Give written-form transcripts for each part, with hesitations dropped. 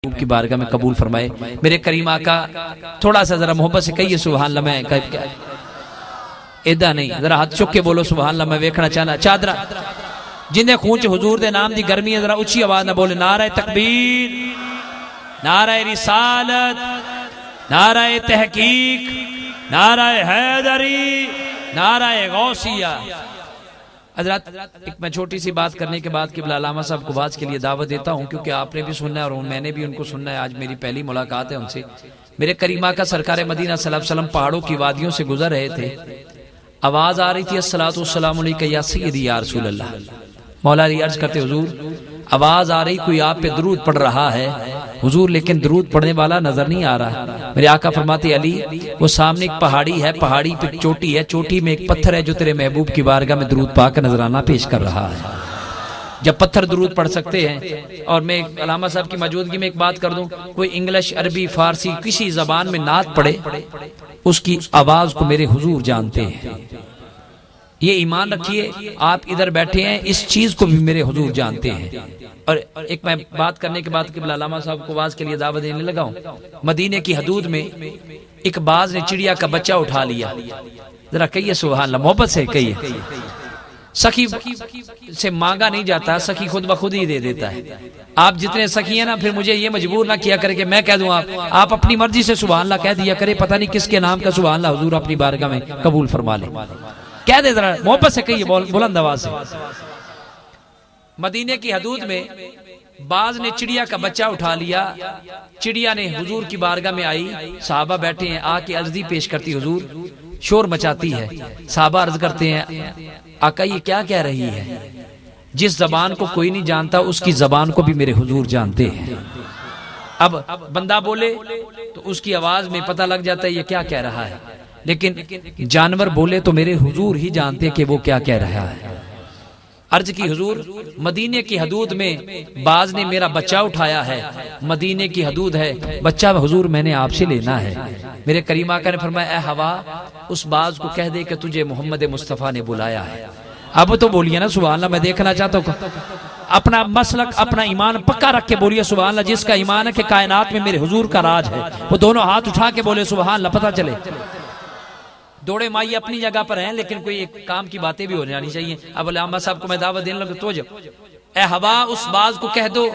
کی بارگاہ میں قبول فرمائے۔ میرے کریم آقا تھوڑا سا ذرا محبت سے کہیے سبحان اللہ۔ میں ایدہ نہیں، ذرا ہاتھ چک کے بولو سبحان اللہ۔ میں ویکھنا چاہنا چادرہ جنہیں خونچ حضور دے نام دی گرمی ہے، ذرا اچھی آواز نہ بولے۔ نعرہ تکبیر، نعرہ رسالت، نعرہ تحقیق، نعرہ حیدری، نعرہ غوثیہ۔ حضرات ایک میں چھوٹی سی بات کرنے کے بعد قبلہ علامہ صاحب کو باز کے لیے دعوت دیتا ہوں، کیونکہ آپ نے بھی سننا ہے اور میں نے بھی ان کو سننا ہے۔ آج میری پہلی ملاقات ہے ان سے۔ میرے کریم آقا سرکار مدینہ صلی اللہ علیہ وسلم پہاڑوں کی وادیوں سے گزر رہے تھے، آواز آ رہی تھی الصلاۃ والسلام علیکہ یا سیدی یا رسول اللہ۔ مولا علی عرض کرتے حضور آواز آ رہی کوئی آپ پہ درود پڑھ رہا ہے حضور، لیکن درود پڑھنے والا نظر نہیں آ رہا۔ میرے آقا فرماتے علی وہ سامنے ایک پہاڑی ہے، پہاڑی پہ چوٹی ہے، چوٹی میں ایک پتھر ہے جو تیرے محبوب کی بارگاہ میں درود پاک کا نذرانہ پیش کر رہا ہے۔ جب پتھر درود پڑھ سکتے ہیں، اور میں علامہ صاحب کی موجودگی میں ایک بات کر دوں، کوئی انگلش، عربی، فارسی کسی زبان میں نعت پڑھے، اس کی آواز کو میرے حضور جانتے ہیں۔ یہ ایمان رکھیے، آپ ادھر بیٹھے ہیں، اس چیز کو بھی میرے حضور جانتے ہیں۔ اور ایک میں بات کرنے کے بعد قبلہ علامہ صاحب کو باز کے لیے دعوت دینے لگا ہوں۔ مدینے کی حدود میں ایک باز نے چڑیا کا بچہ اٹھا لیا۔ ذرا کہیے سبحان اللہ، محبت سے کہیے۔ سخی سے مانگا نہیں جاتا، سخی خود بخود ہی دے دیتا ہے۔ آپ جتنے سخی ہیں نا، پھر مجھے یہ مجبور نہ کیا کرے کہ میں کہہ دوں آپ اپنی مرضی سے سبحان اللہ کہہ دیا کرے، پتہ نہیں کس کے نام کا سبحان اللہ حضور اپنی بارگاہ میں قبول فرما لے۔ کہہ دے ذرا محبت سے کہیے بلند آواز سے۔ مدینے کی حدود میں باز نے چڑیا کا بچہ اٹھا لیا، چڑیا نے حضور کی بارگاہ میں آئی، صحابہ بیٹھے ہیں، آ کے عرضی پیش کرتی حضور، شور مچاتی ہے۔ صحابہ عرض کرتے ہیں آقا یہ کیا کہہ رہی ہے؟ جس زبان کو کوئی نہیں جانتا اس کی زبان کو بھی میرے حضور جانتے ہیں۔ اب بندہ بولے تو اس کی آواز میں پتہ لگ جاتا ہے یہ کیا کہہ رہا ہے، لیکن جانور بولے تو میرے حضور ہی جانتے کہ وہ کیا کہہ رہا ہے۔ عرض کی حضور مدینے کی حدود میں باز نے میرا بچہ اٹھایا ہے، مدینے کی حدود ہے، بچہ حضور میں نے آپ سے لینا ہے۔ میرے کریم آقا نے فرمایا اے ہوا اس باز کو کہہ دے کہ تجھے محمد مصطفیٰ نے بلایا ہے۔ اب تو بولیے نا سبحان اللہ، میں دیکھنا چاہتا ہوں اپنا مسلک اپنا ایمان پکا رکھ کے بولیے سبحان اللہ۔ جس کا ایمان ہے کہ کائنات میں میرے حضور کا راج ہے، وہ دونوں ہاتھ اٹھا کے بولے سبحان اللہ، پتہ چلے۔ دوڑے مائی اپنی جگہ پر ہیں، لیکن کوئی ایک کام کی باتیں بھی ہو جانی چاہیے۔ اب علامہ صاحب کو میں دعوت دینے لگا تو اے ہوا اس باز کو کہہ دو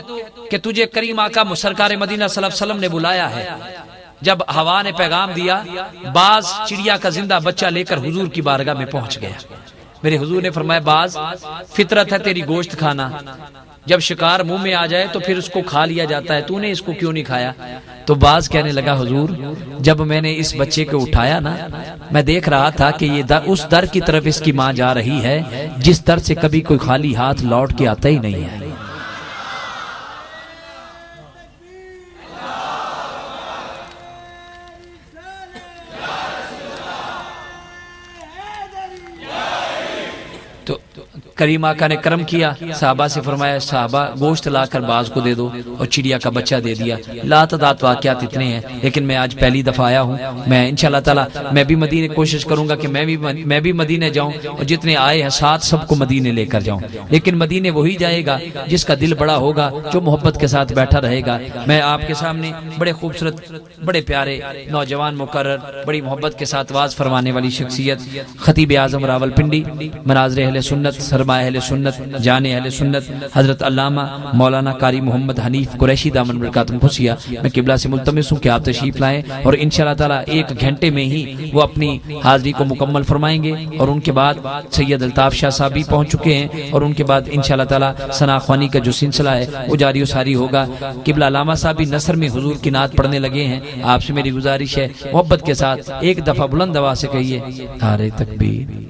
کہ تجھے کریم آقا سرکار مدینہ صلی اللہ علیہ وسلم نے بلایا ہے۔ جب ہوا نے پیغام دیا، باز چڑیا کا زندہ بچہ لے کر حضور کی بارگاہ میں پہنچ گیا۔ میرے حضور نے فرمایا باز فطرت ہے تیری گوشت کھانا، جب شکار منہ میں آ جائے تو پھر اس کو کھا لیا جاتا ہے، تو نے اس کو کیوں نہیں کھایا؟ تو باز کہنے لگا حضور جب میں نے اس بچے کو اٹھایا نا، میں دیکھ رہا تھا کہ یہ اس در کی طرف اس کی ماں جا رہی ہے جس در سے کبھی کوئی خالی ہاتھ لوٹ کے آتا ہی نہیں ہے۔ کریم آقا نے کرم کیا، صحابہ سے فرمایا صحابہ گوشت لا کر باز کو دے دو، اور چڑیا کا بچہ دے دیا۔ لا تعداد واقعات اتنے ہیں، لیکن میں آج پہلی دفعہ آیا ہوں، میں انشاءاللہ تعالی میں بھی مدینے کوشش کروں گا کہ میں بھی مدینے جاؤں، اور جتنے آئے ہیں ساتھ سب کو مدینے لے کر جاؤں۔ لیکن مدینے وہی جائے گا جس کا دل بڑا ہوگا، جو محبت کے ساتھ بیٹھا رہے گا۔ میں آپ کے سامنے بڑے خوبصورت بڑے پیارے نوجوان مقرر بڑی محبت کے ساتھ واز فرمانے والی شخصیت خطیب اعظم راولپنڈی مناظر اہل سنت سرمایہ اہل سنت جان اہل سنت حضرت علامہ مولانا قاری محمد حنیف قریشی دامن برکاتہم پھوسیہ، میں قبلہ سے ملتمس ہوں کہ آپ تشریف لائیں، اور انشاءاللہ تعالی 1 گھنٹے میں ہی وہ اپنی حاضری کو مکمل فرمائیں گے۔ اور ان کے بعد سید الطاف شاہ صاحب بھی پہنچ چکے ہیں، اور ان کے بعد انشاءاللہ تعالی ثنا خوانی کا جو سلسلہ ہے وہ جاری و ساری ہوگا۔ قبلہ علامہ صاحب بھی نثر میں حضور کی نعت پڑھنے لگے ہیں۔ آپ سے میری گزارش ہے محبت کے ساتھ ایک دفعہ بلند آواز سے کہیے نعرہ تکبیر،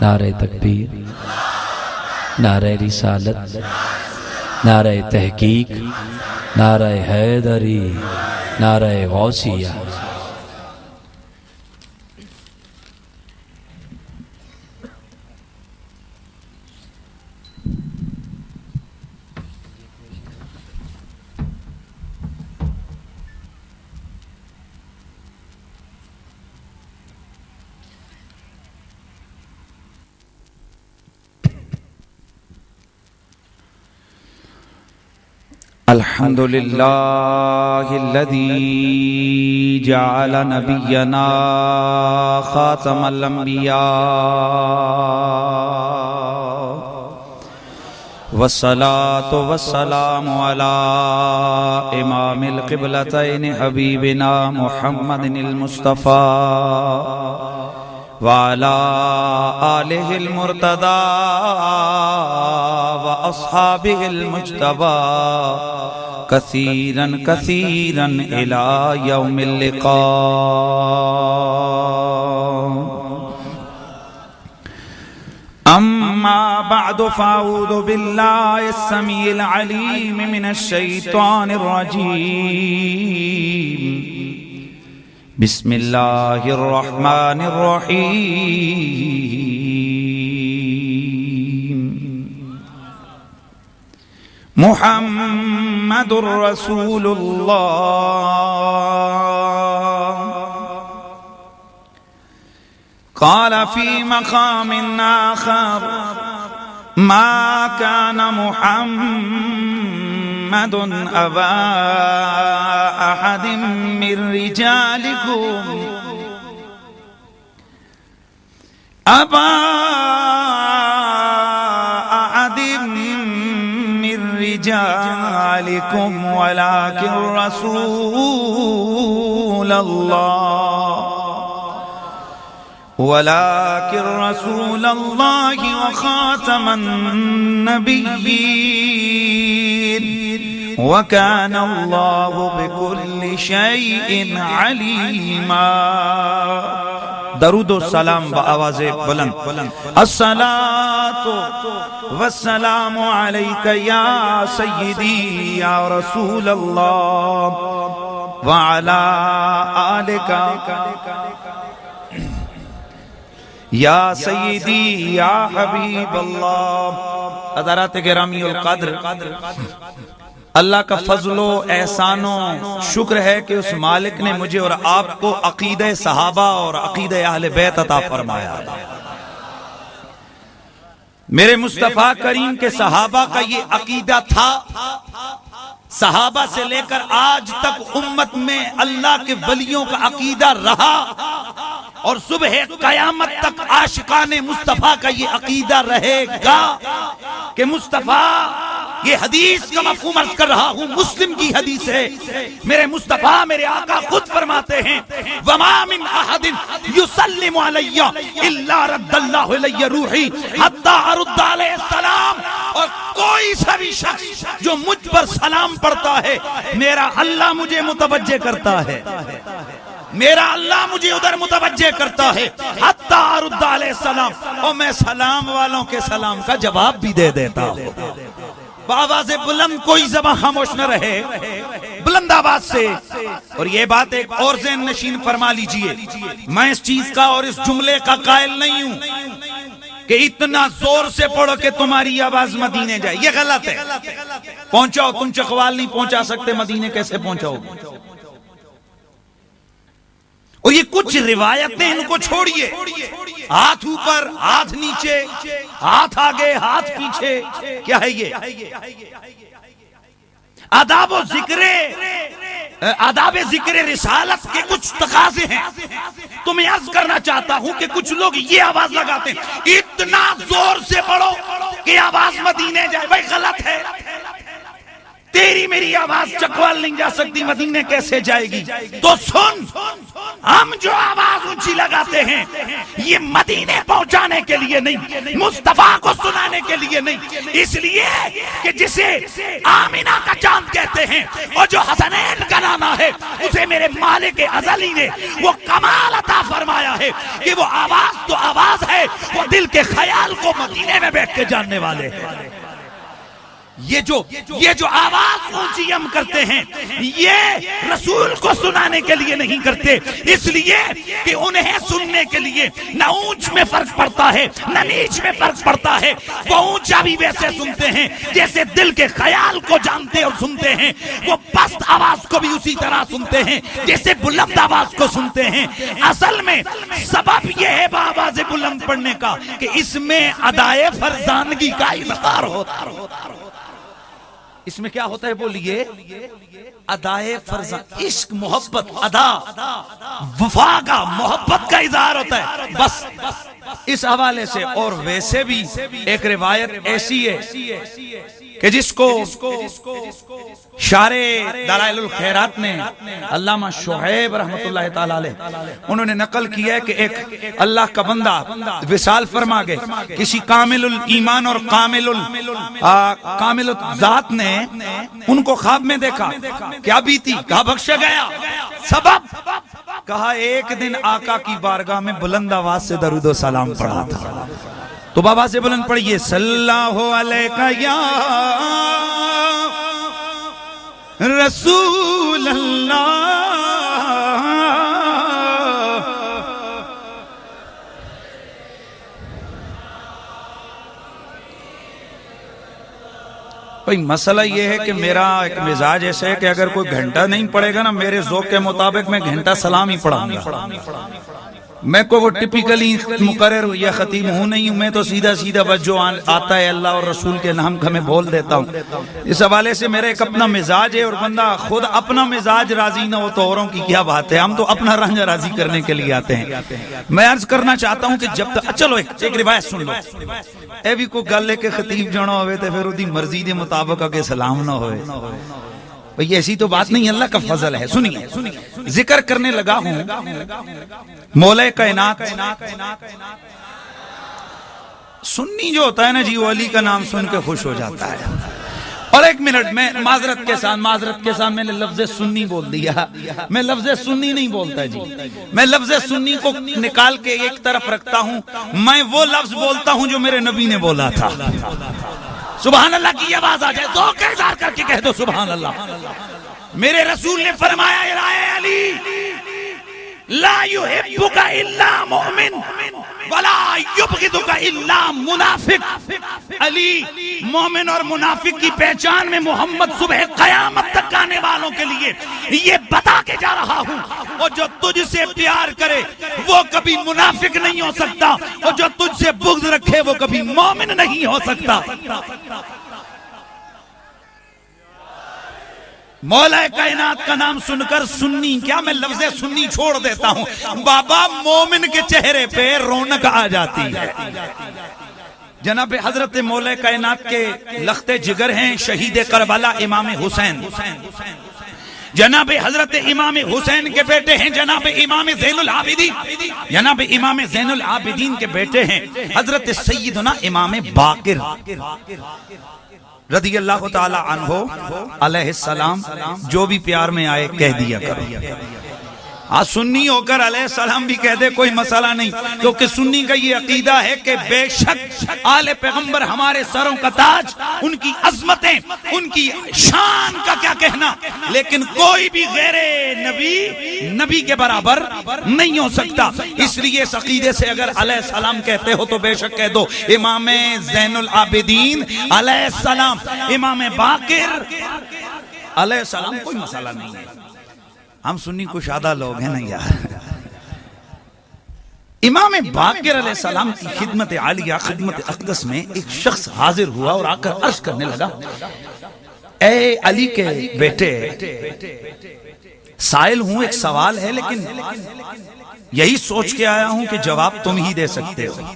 نعرہ تکبیر، نعرہ رسالت، نعرہ تحقیق، نعرہ حیدری، نعرہ غوثیہ۔ الحمد لله الذي جعل نبينا خاتم الأنبياء والصلاة والسلام على إمام القبلتين حبيبنا محمد المصطفى وعلى آله المرتضى وأصحابه المجتبى كثيرا كثيرا إلى يوم اللقاء. أما بعد فأعوذ بالله السميع العليم من الشيطان الرجيم. بسم الله الرحمن الرحيم. محمد رسول الله قال في مقام آخر ما كان محمد أبا أحد من رجالكم أبا أحد من رجالكم ولكن رسول الله وخاتم النبيين وكان الله بكل شيء عليما. درود و سلام بآواز بلند. الصلاة والسلام عليك يا سيدي يا رسول الله وعلى آلك یا سیدی یا حبیب اللہ. حضرات گرامی القدر، اللہ کا فضل و احسان و شکر ہے کہ اس مالک نے مجھے اور آپ کو عقیدہ صحابہ اور عقیدہ اہل بیت عطا فرمایا. میرے مصطفیٰ کریم کے صحابہ کا یہ عقیدہ تھا. صحابہ سے لے کر آج تک امت میں اللہ کے ولیوں کا عقیدہ رہا اور صبح قیامت تک عاشقان مصطفیٰ کا یہ عقیدہ رہے گا کہ مصطفیٰ، یہ حدیث کا مفہوم عرض کر رہا ہوں، مسلم کی حدیث ہے. میرے مصطفیٰ، میرے آقا خود فرماتے ہیں وَمَا مِنْ أَحَدٍ يُسَلِّمُ عَلَيَّ إِلَّا رَدَّ اللَّهُ إِلَيَّ رُوحِي حَتَّى أَرُدَّ عَلَيْهِ السَّلَامَ. اور کوئی سا بھی شخص جو مجھ پر سلام پڑھتا ہے، میرا اللہ مجھے متوجہ کرتا ہے، میرا اللہ مجھے ادھر متوجہ کرتا ہے حتی ارد علیہ السلام، اور میں سلام والوں کے سلام کا جواب بھی دے دیتا ہوں. بآواز بلند کوئی زبان خاموش نہ رہے، بلند آواز سے. اور یہ بات ایک اور ذہن نشین فرما لیجئے، میں اس چیز کا اور اس جملے کا قائل نہیں ہوں کہ اتنا زور سے پڑھو کہ تمہاری آواز مدینے جائے. یہ غلط ہے. پہنچاؤ، تم چقوال نہیں پہنچا سکتے، مدینے کیسے پہنچاؤ گے؟ اور یہ کچھ روایتیں ان کو چھوڑیے، ہاتھ اوپر ہاتھ نیچے، ہاتھ آگے ہاتھ پیچھے، کیا ہے یہ؟ آداب و ذکر رسالت کے کچھ تقاضے ہیں. تو میں عرض کرنا چاہتا ہوں کہ کچھ لوگ یہ آواز لگاتے ہیں اتنا زور سے پڑھو کہ آواز مدینے جائے. بھائی غلط ہے. تیری میری آواز چکوال نہیں جا سکتی، مدینے کیسے جائے گی؟ تو سن، ہم جو آواز اونچی لگاتے ہیں یہ مدینے پہنچانے کے لیے نہیں، مصطفیٰ کو سنانے کے لیے نہیں، اس لیے کہ جسے آمینہ کا چاند کہتے ہیں اور جو حسنین کا نانا ہے، اسے میرے مالک ازلی نے وہ کمال عطا فرمایا ہے کہ وہ آواز تو آواز ہے، وہ دل کے خیال کو مدینے میں بیٹھ کے جاننے والے ہیں. یہ جو آواز اونچی ہم کرتے ہیں یہ رسول کو سنانے کے لیے نہیں کرتے، اس لیے کہ انہیں سننے کے لیے نہ اونچ میں فرق پڑتا ہے نہ نیچ میں فرق پڑتا ہے. وہ اونچا بھی ویسے سنتے ہیں جیسے دل کے خیال کو جانتے اور سنتے ہیں، وہ پست آواز کو بھی اسی طرح سنتے ہیں جیسے بلند آواز کو سنتے ہیں. اصل میں سبب یہ ہے بآواز بلند پڑھنے کا کہ اس میں ادائے فرزانگی کا اظہار ہوتا. اس میں کیا ہوتا ہے بولیے؟ ادائے فرض، عشق، محبت، ادا، وفا کا، محبت کا اظہار ہوتا ہے بس اس حوالے سے۔ اور ویسے بھی ایک روایت ایسی ہے کہ جس کو شارع دلائل الخیرات نے علامہ شعیب رحمت اللہ تعالی علیہ انہوں نے نقل کیا ہے کہ ایک اللہ کا بندہ وصال فرما گئے، کسی کامل الایمان اور کامل الذات نے ان کو خواب میں دیکھا۔ کیا بیتی؟ کہا بخشا گیا۔ سبب؟ کہا ایک دن آقا کی بارگاہ میں بلند آواز سے درود و سلام پڑھا تھا۔ تو بابا سے بلند پڑھئے، صلی اللہ علیہ یا رسول اللہ۔ بھئی مسئلہ یہ ہے کہ میرا ایک مزاج ایسا ہے کہ اگر کوئی گھنٹہ نہیں پڑے گا نا میرے ذوق کے مطابق میں گھنٹہ سلام ہی پڑھاؤں گا۔ میں کوئی وہ ٹپیکلی مقرر یا خطیب ہوں نہیں ہوں، میں تو سیدھا سیدھا بس جو آتا ہے اللہ اور رسول کے نام کا میں بول دیتا ہوں۔ اس حوالے سے میرا ایک اپنا مزاج ہے، اور بندہ خود اپنا مزاج راضی نہ ہو تو اوروں کی کیا بات ہے، ہم تو اپنا رنجہ راضی کرنے کے لیے آتے ہیں۔ میں عرض کرنا چاہتا ہوں کہ جب تک چلو ایک روایت سن لو، اے بھی کوئی گل ہے کہ خطیب جانا ہوئے تو پھر دی مرضی دے مطابق اگے سلام نہ ہوئے، بھئی ایسی تو بات نہیں، اللہ کا فضل ہے۔ سنیے، ذکر کرنے لگا ہوں مولا کائنات۔ سنی جو ہوتا ہے نا جی، وہ علی کا نام سن کے خوش ہو جاتا ہے۔ اور ایک منٹ میں معذرت کے ساتھ میں نے لفظ سنی بول دیا، میں لفظ سنی نہیں بولتا جی، میں لفظ سنی کو نکال کے ایک طرف رکھتا ہوں، میں وہ لفظ بولتا ہوں جو میرے نبی نے بولا تھا۔ سبحان اللہ کی آواز آ جائے، ذوق کا اظہار کر کے کہہ دو سبحان اللہ۔ میرے رسول نے فرمایا، اے علی لا يحبك الا مؤمن ولا يبغضك الا منافق۔ علی، مومن اور منافق کی پہچان میں محمد صبح قیامت تک آنے والوں کے لیے یہ بتا کے جا رہا ہوں، اور جو تجھ سے پیار کرے وہ کبھی منافق نہیں ہو سکتا، اور جو تجھ سے بغض رکھے وہ کبھی مومن نہیں ہو سکتا۔ مولا کائنات کا نام سن کر سنی کیا، میں لفظ سنی چھوڑ دیتا ہوں، بابا مومن کے چہرے پہ رونق آ جاتی ہے۔ جناب حضرت مولا کائنات کے لخت جگر ہیں شہید کربلا امام حسین، جناب حضرت امام حسین کے بیٹے ہیں جناب امام زین العابدین، جناب امام زین العابدین کے بیٹے ہیں حضرت سیدنا امام باقر رضی اللہ تعالی عنہ علیہ السلام۔ جو بھی پیار میں آئے کہہ دیا کرو، سنی ہو کر علیہ السلام بھی کہہ دے کوئی مسئلہ نہیں، کیونکہ سنی کا یہ عقیدہ ہے کہ بے شک آل پیغمبر ہمارے سروں کا تاج، ان کی عظمتیں، ان کی شان کا کیا کہنا، لیکن کوئی بھی غیر نبی کے برابر نہیں ہو سکتا۔ اس لیے اس عقیدے سے اگر علیہ السلام کہتے ہو تو بے شک کہہ دو امام زین العابدین علیہ السلام، امام باقر علیہ السلام، کوئی مسئلہ نہیں ہے۔ ہم سنی کشادہ لوگ ہیں نا یار۔ امام باقر علیہ السلام کی خدمت عالیہ، خدمت اقدس میں ایک شخص حاضر ہوا اور آ کر عرض کرنے لگا، اے علی کے بیٹے، سائل ہوں، ایک سوال ہے لیکن یہی سوچ کے آیا ہوں کہ جواب تم ہی دے سکتے ہو۔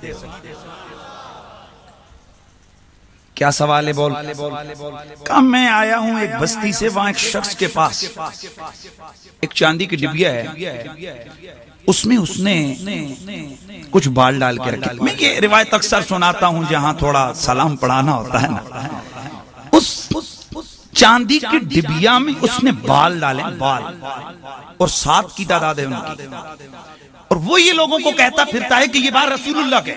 کیا سوال ہے بول؟ کہا میں آیا ہوں ایک بستی سے، وہاں ایک شخص کے پاس ایک چاندی کی ڈبیا ہے، اس میں اس نے کچھ بال ڈال کے رکھے۔ میں یہ روایت اکثر سناتا ہوں جہاں تھوڑا سلام پڑھانا ہوتا ہے نا، اس چاندی کی ڈبیا میں اس نے بال ڈالے، بال، اور 7 کی تعداد ہے ان کی، اور وہ یہ لوگوں کو کہتا پھرتا ہے کہ یہ بال رسول اللہ کے۔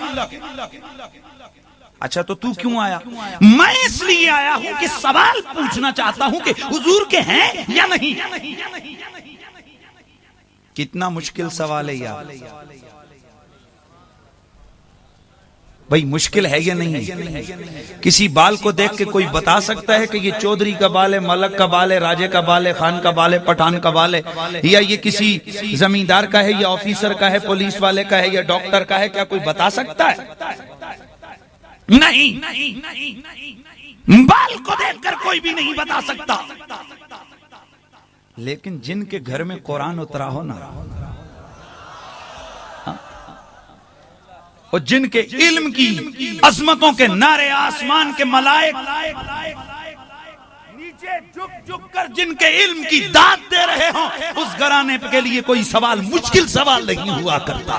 اچھا تو کیوں آیا؟ میں اس لیے آیا ہوں کہ سوال پوچھنا چاہتا ہوں کہ حضور کے ہیں یا نہیں۔ کتنا مشکل سوال ہے یار، بھئی مشکل ہے یا نہیں ہے؟ کسی بال کو دیکھ کے کوئی بتا سکتا ہے کہ یہ چودھری کا بال ہے، ملک کا بال ہے، راجے کا بال ہے، خان کا بال ہے، پٹھان کا بال ہے، یا یہ کسی زمیندار کا ہے، یا آفیسر کا ہے، پولیس والے کا ہے، یا ڈاکٹر کا ہے؟ کیا کوئی بتا سکتا ہے؟ نہیں، بال کو دیکھ کر کوئی بھی نہیں بتا سکتا، لیکن جن کے گھر میں قرآن اترا ہو نا، اور جن کے علم کی عظمتوں کے نعرے آسمان کے ملائک نیچے جھک جھک کر جن کے علم کی داد دے رہے ہوں، اس گھرانے کے لیے کوئی سوال مشکل سوال نہیں ہوا کرتا۔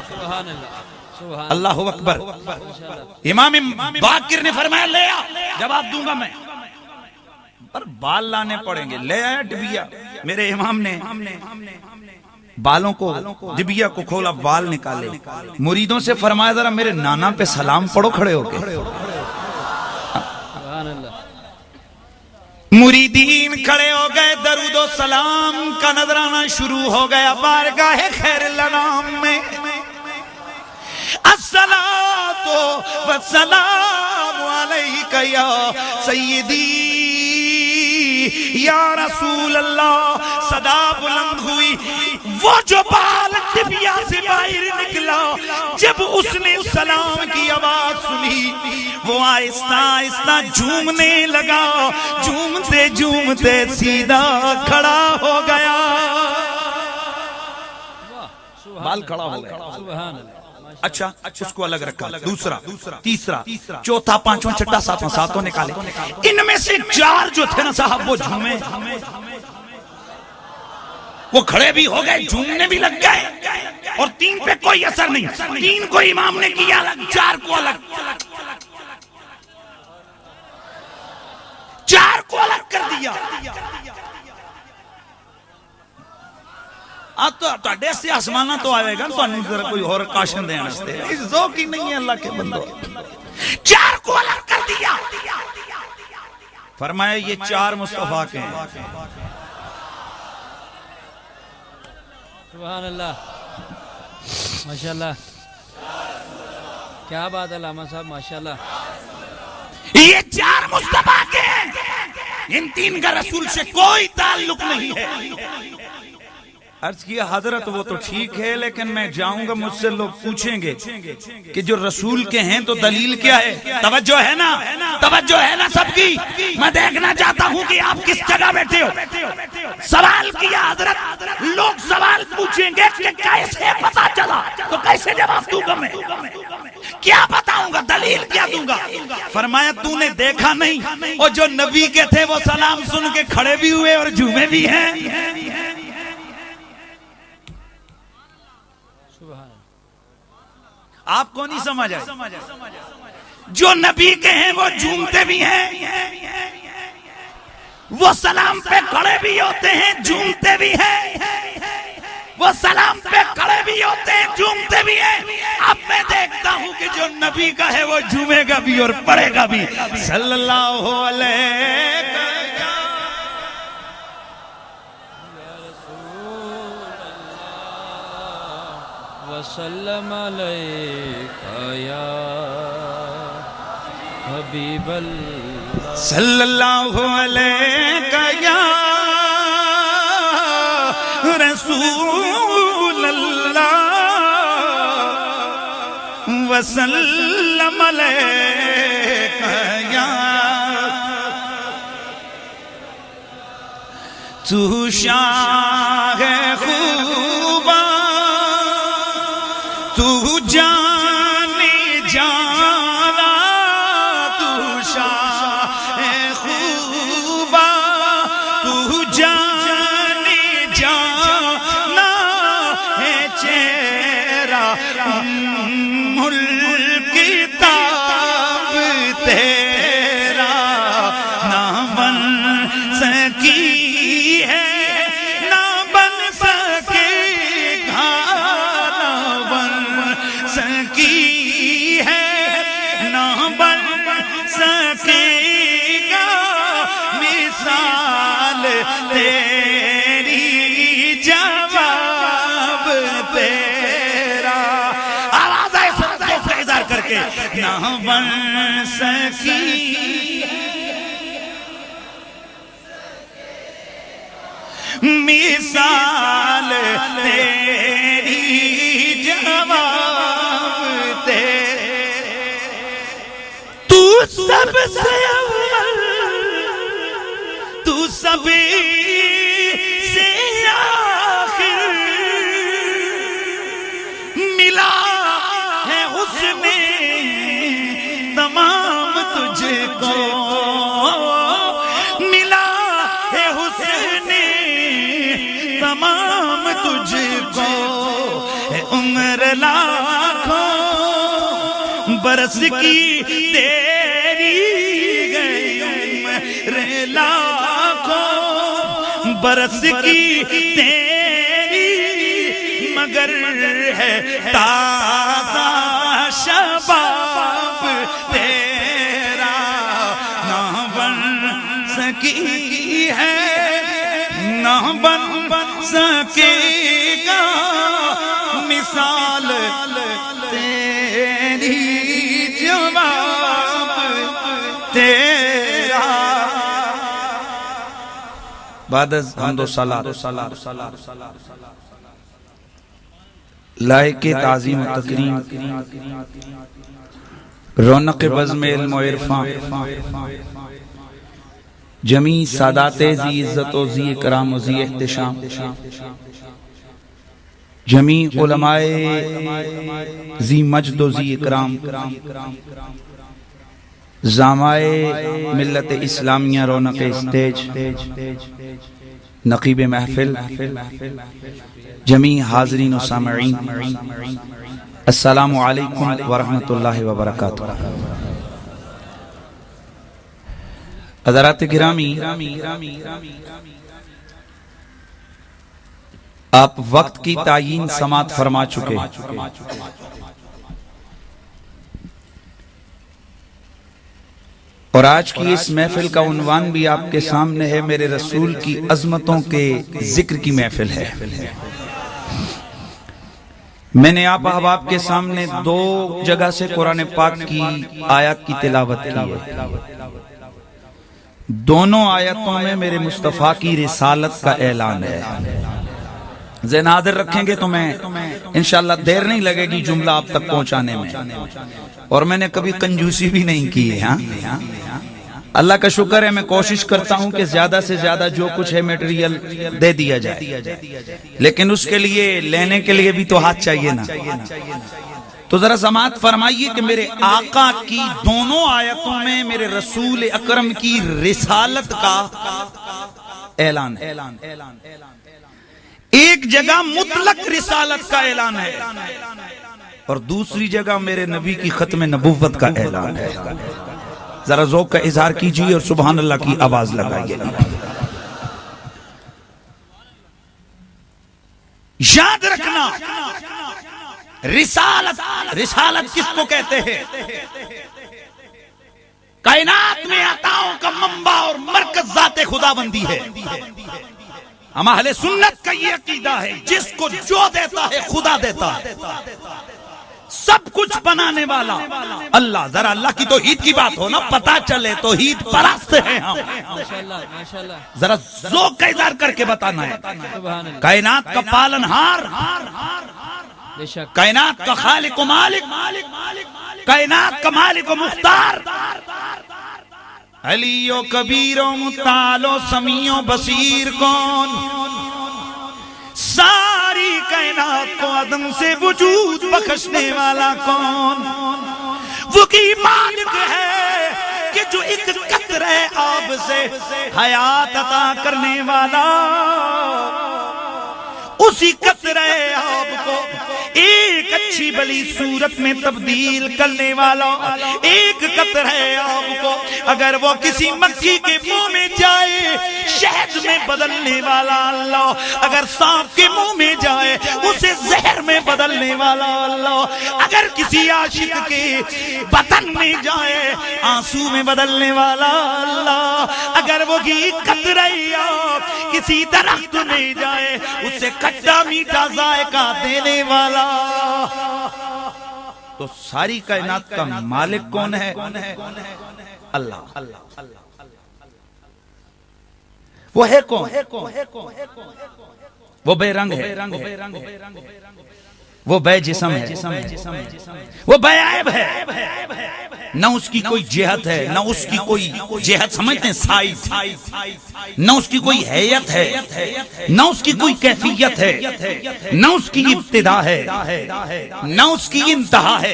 اللہ اکبر۔ امام باقر نے فرمایا لے آ، جواب دوں گا میں، پر بال لانے پڑیں گے۔ لے آیا ڈبیا، میرے امام نے بالوں کو، ڈبیا کو کھولا، بال نکالے، مریدوں سے فرمایا ذرا میرے نانا پہ سلام پڑھو کھڑے ہو کے۔ مریدین کھڑے ہو گئے، درود و سلام کا نذرانہ شروع ہو گیا بارگاہ خیر الانام میں۔ الصلاۃ والسلام علیک یا سیدی یا رسول اللہ۔ صدا بلند ہوئی، وہ جو بال ڈبیا سے باہر نکلا، جب اس نے سلام کی آواز سنی، وہ آہستہ آہستہ جھومنے لگا، جھومتے جھومتے سیدھا کھڑا ہو گیا، بال کھڑا ہو گیا۔ اچھا اس کو الگ رکھا، دوسرا، تیسرا، چوتھا، پانچواں، چھٹا، ساتواں، ساتوں نکالے۔ ان میں سے 4 جو تھے نا صاحب وہ جھومے، وہ کھڑے بھی ہو گئے، جھومنے بھی لگ گئے، اور 3 پہ کوئی اثر نہیں۔ 3 کو امام نے کیا الگ، 4 کو الگ، 4 کو الگ کر دیا۔ تواڈے سے آسمانہ تو آئے گا، تو ذرا کوئی اور کاشن دین واسطے، اس ذوق ہی نہیں ہے اللہ کے بندو۔ 4 کو الگ کر دیا، فرمایا یہ 4 مصطفیٰ کے ہیں۔ سبحان اللہ، ماشاءاللہ، کیا بات ہے علامہ صاحب، ماشاءاللہ۔ یہ 4 مصطفیٰ کے ہیں، ان 3 کا رسول سے کوئی تعلق نہیں ہے۔ عرض کیا حضرت وہ تو ٹھیک ہے، لیکن میں جاؤں گا مجھ سے لوگ پوچھیں گے کہ جو رسول کے ہیں تو دلیل کیا ہے؟ توجہ ہے نا، توجہ ہے نا سب کی؟ میں دیکھنا چاہتا ہوں کہ آپ کس جگہ بیٹھے ہو۔ سوال کیا حضرت، لوگ سوال پوچھیں گے کہ کیسے پتا چلا، تو کیسے جواب دوں گا میں؟ کیا بتاؤں گا، دلیل کیا دوں گا؟ فرمایا تو نے دیکھا نہیں، اور جو نبی کے تھے وہ سلام سن کے کھڑے بھی ہوئے اور جھومے بھی ہیں۔ آپ کو نہیں سمجھ آئے؟ جو نبی کے ہیں وہ جھومتے بھی ہیں، وہ سلام پہ کھڑے بھی ہوتے ہیں، جھومتے بھی ہیں، وہ سلام پہ کھڑے بھی ہوتے ہیں، جھومتے بھی ہیں۔ اب میں دیکھتا ہوں کہ جو نبی کا ہے وہ جھومے گا بھی اور پڑھے گا بھی، صلی اللہ علیہ وسلم علیک یا حبیب اللہ، صلی اللہ علیہ یا رسول اللہ، وسلم علیک یا تو شاہ خوبا، تو جانے جانا، تو شاہ خوبا، تو جانے جانا ہے چہرہ ملک کتاب تیرا نہ بن سکی ہے، نہ بن سکے گا، نہ بن سکی ہے، نہ بن سکے گا، مثال تیری جواب تیرا۔ آواز آئے سنتوں کا اظہار کر کے، نہ بن سکی مثال تیری جواب تیرے، تو سب سے اول سب سے آخر ملا ہے حسن تمام تجھ کو، ملا ہے حسن تمام تجھ کو، عمر لاکھوں برس کی تیری گئی، عمر لاکھوں برس کی تیری، مگر ہے تازہ شباب تیرا، نہ بن سکی ہے نہ بن سکے گا مثال تیری، جواب تیرا۔ بعد از حمد و صلاۃ لائق تعظیم و تکریم رونق بزم علم و عرفان جمیع سادات ذی عزت و ذی اکرام و ذی احتشام، جمیع علماء ذی مجد و ذی اکرام، زامائے ملت اسلامیہ رونق اسٹیج، نقیب محفل، جمیع حاضرین و سامعین، السلام علیکم ورحمۃ اللہ وبرکاتہ۔ حضرات گرامی، آپ وقت کی تعیین سماعت فرما چکے، اور آج کی اس محفل کا عنوان بھی آپ کے سامنے ہے، میرے رسول کی عظمتوں کے ذکر کی محفل ہے۔ میں نے آپ احباب کے سامنے دو جگہ سے قرآن پاک کی آیات کی تلاوت کی ہے، دونوں آیتوں میں میرے مصطفیٰ کی رسالت کا اعلان ہے۔ ذہن حاضر رکھیں گے تو میں انشاءاللہ دیر نہیں لگے گی جملہ آپ تک پہنچانے میں، اور میں نے کبھی کنجوسی بھی نہیں کی ہے۔ اللہ کا شکر ہے، میں کوشش کرتا ہوں کہ زیادہ سے زیادہ جو کچھ ہے میٹیریل دے دیا جائے، لیکن اس کے لیے لینے کے لیے بھی تو ہاتھ چاہیے نا۔ تو ذرا سماعت فرمائیے کہ میرے آقا کی دونوں آیتوں میں میرے رسول اکرم کی رسالت کا اعلان ہے۔ ایک جگہ مطلق رسالت کا اعلان ہے، اور دوسری جگہ میرے نبی کی ختم نبوت کا اعلان ہے۔ ذرا ذوق کا اظہار کیجیے اور سبحان اللہ کی آواز لگائیے۔ یاد رکھنا، رسالت کس کو کہتے ہیں؟ کائنات میں عطاؤں کا منبع اور مرکز ذات خدا بندی ہے۔ ہم اہل سنت کا یہ عقیدہ ہے، جس کو جو دیتا ہے خدا دیتا ہے، سب کچھ بنانے والا اللہ۔ ذرا اللہ کی توحید کی بات ہو نا، پتا چلے توحید پرست ہیں ہم۔ ذرا ذوق کا اظہار کر کے بتانا ہے، کائنات کا پالن ہار، کائنات کا خالق و مالک، کائنات کا مالک و مختار، علی و کبیر و متعال و سمیع و بصیر کون؟ ساری کائنات کو عدم سے وجود بخشنے والا کون؟ وہ کی مالک ہے کہ جو ایک قطرہ آب سے حیات عطا کرنے والا، اسی قطرہ آب کو ایک اچھی بلی صورت میں تبدیل کرنے والا، ایک قطرہ آب کو اگر وہ کسی مکھی کے منہ میں جائے شہد میں بدلنے والا اللہ، اگر سانپ کے منہ میں جائے اسے زہر میں بدلنے والا اللہ، اگر کسی عاشق کے بدن میں جائے آنسو میں بدلنے والا اللہ، اگر وہ قطرہ آب کسی درخت میں جائے اسے کھٹا میٹھا ذائقہ دینے والا۔ تو ساری کائنات کا مالک کون ہے؟ اللہ۔ وہ ہے کون؟ وہ بے رنگ ہے، وہ بے جسم ہے، وہ بے عیب ہے، نہ اس کی کوئی جہت ہے، نہ اس کی کوئی جہت سمجھتے ہیں سائز، نہ اس کی کوئی حیت ہے، نہ اس کی کوئی کیفیت ہے، نہ اس کی ابتدا ہے، نہ اس کی انتہا ہے،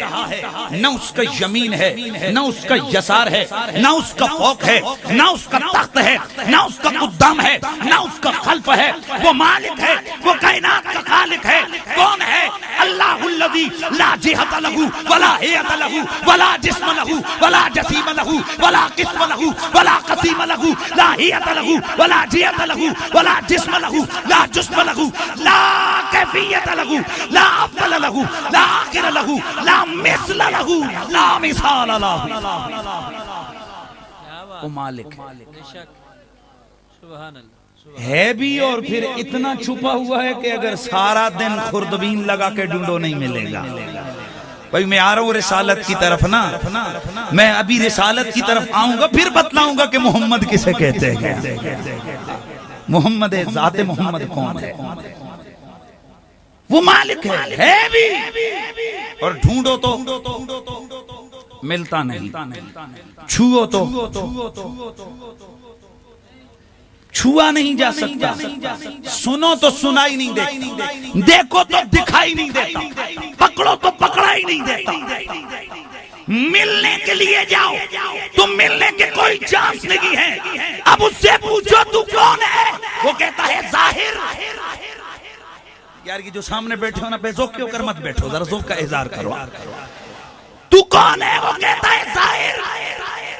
نہ اس کا یمین ہے، نہ اس کا یسار ہے، نہ اس کا فوق ہے، نہ اس کا تخت ہے، نہ اس کا قدام ہے، نہ اس کا خلف ہے۔ وہ مالک ہے، وہ کائنات کا خالق ہے۔ کون ہے؟ اللہ الذی لا جہت لہ ولا حیت لہ ولا جسم لہ ولا جسیم لہ ولا قسم لہ ولا قسیم لہ لا حیت لہ ولا جہت لہ ولا جسم لہ لا جسم لہ لا کیفیت لہ لا اول لہ لا آخر لہ لا مثل لہ لا مثال لہ۔ وہ مالک ہے بھی، اور پھر اتنا چھپا ہوا ہے کہ اگر سارا دن خوردبین لگا کے ڈھونڈو نہیں ملے گا۔ بھائی میں آ رہا ہوں رسالت کی طرف نا، میں ابھی رسالت کی طرف آؤں گا، پھر بتلاؤں گا کہ محمد کسے کہتے ہیں، محمد ذات محمد کون ہے۔ وہ مالک ہے بھی، اور ڈھونڈو تو ملتا نہیں، چھوؤ تو چھوا نہیں جا سکتا، سنو تو سنائی نہیں دیتا، دیکھو تو دکھائی نہیں دیتا، پکڑو تو پکڑا ہی نہیں دیتا۔ ملنے کے لیے جاؤ تو ملنے کے کوئی چانس نہیں ہے۔ اب اس سے پوچھو تو کون ہے، وہ کہتا ہے ظاہر۔ یار یہ جو سامنے بیٹھے ہو نا، بے ذوق کیوں کر مت بیٹھو، ذرا ذوق کا اظہار کرو۔ تو کون ہے؟ وہ کہتا ہے ظاہر۔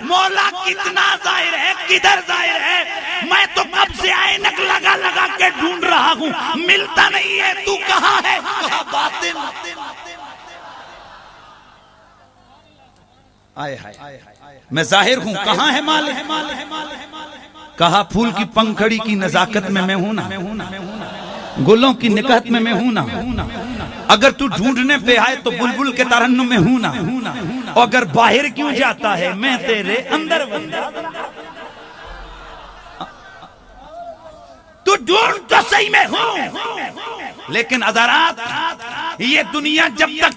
مولا کتنا ظاہر ہے، کدھر ظاہر ہے؟ میں تو کب سے عینک لگا لگا کے ڈھونڈ رہا ہوں، ملتا نہیں ہے۔ تو کہاں ہے؟ کہاں باطن؟ میں ظاہر ہوں، کہاں ہے مالک؟ کہا پھول کی پنکھڑی کی نزاکت میں ہوں نا، گلوں کی نکہت میں ہوں نا، اگر تو ڈھونڈنے پہ آئے تو بلبل کے ترنم میں ہوں نا، اگر باہر کیوں جاتا ہے میں تیرے اندر تو ڈھونڈ تو صحیح میں ہوں، لیکن حضرات یہ دنیا جب تک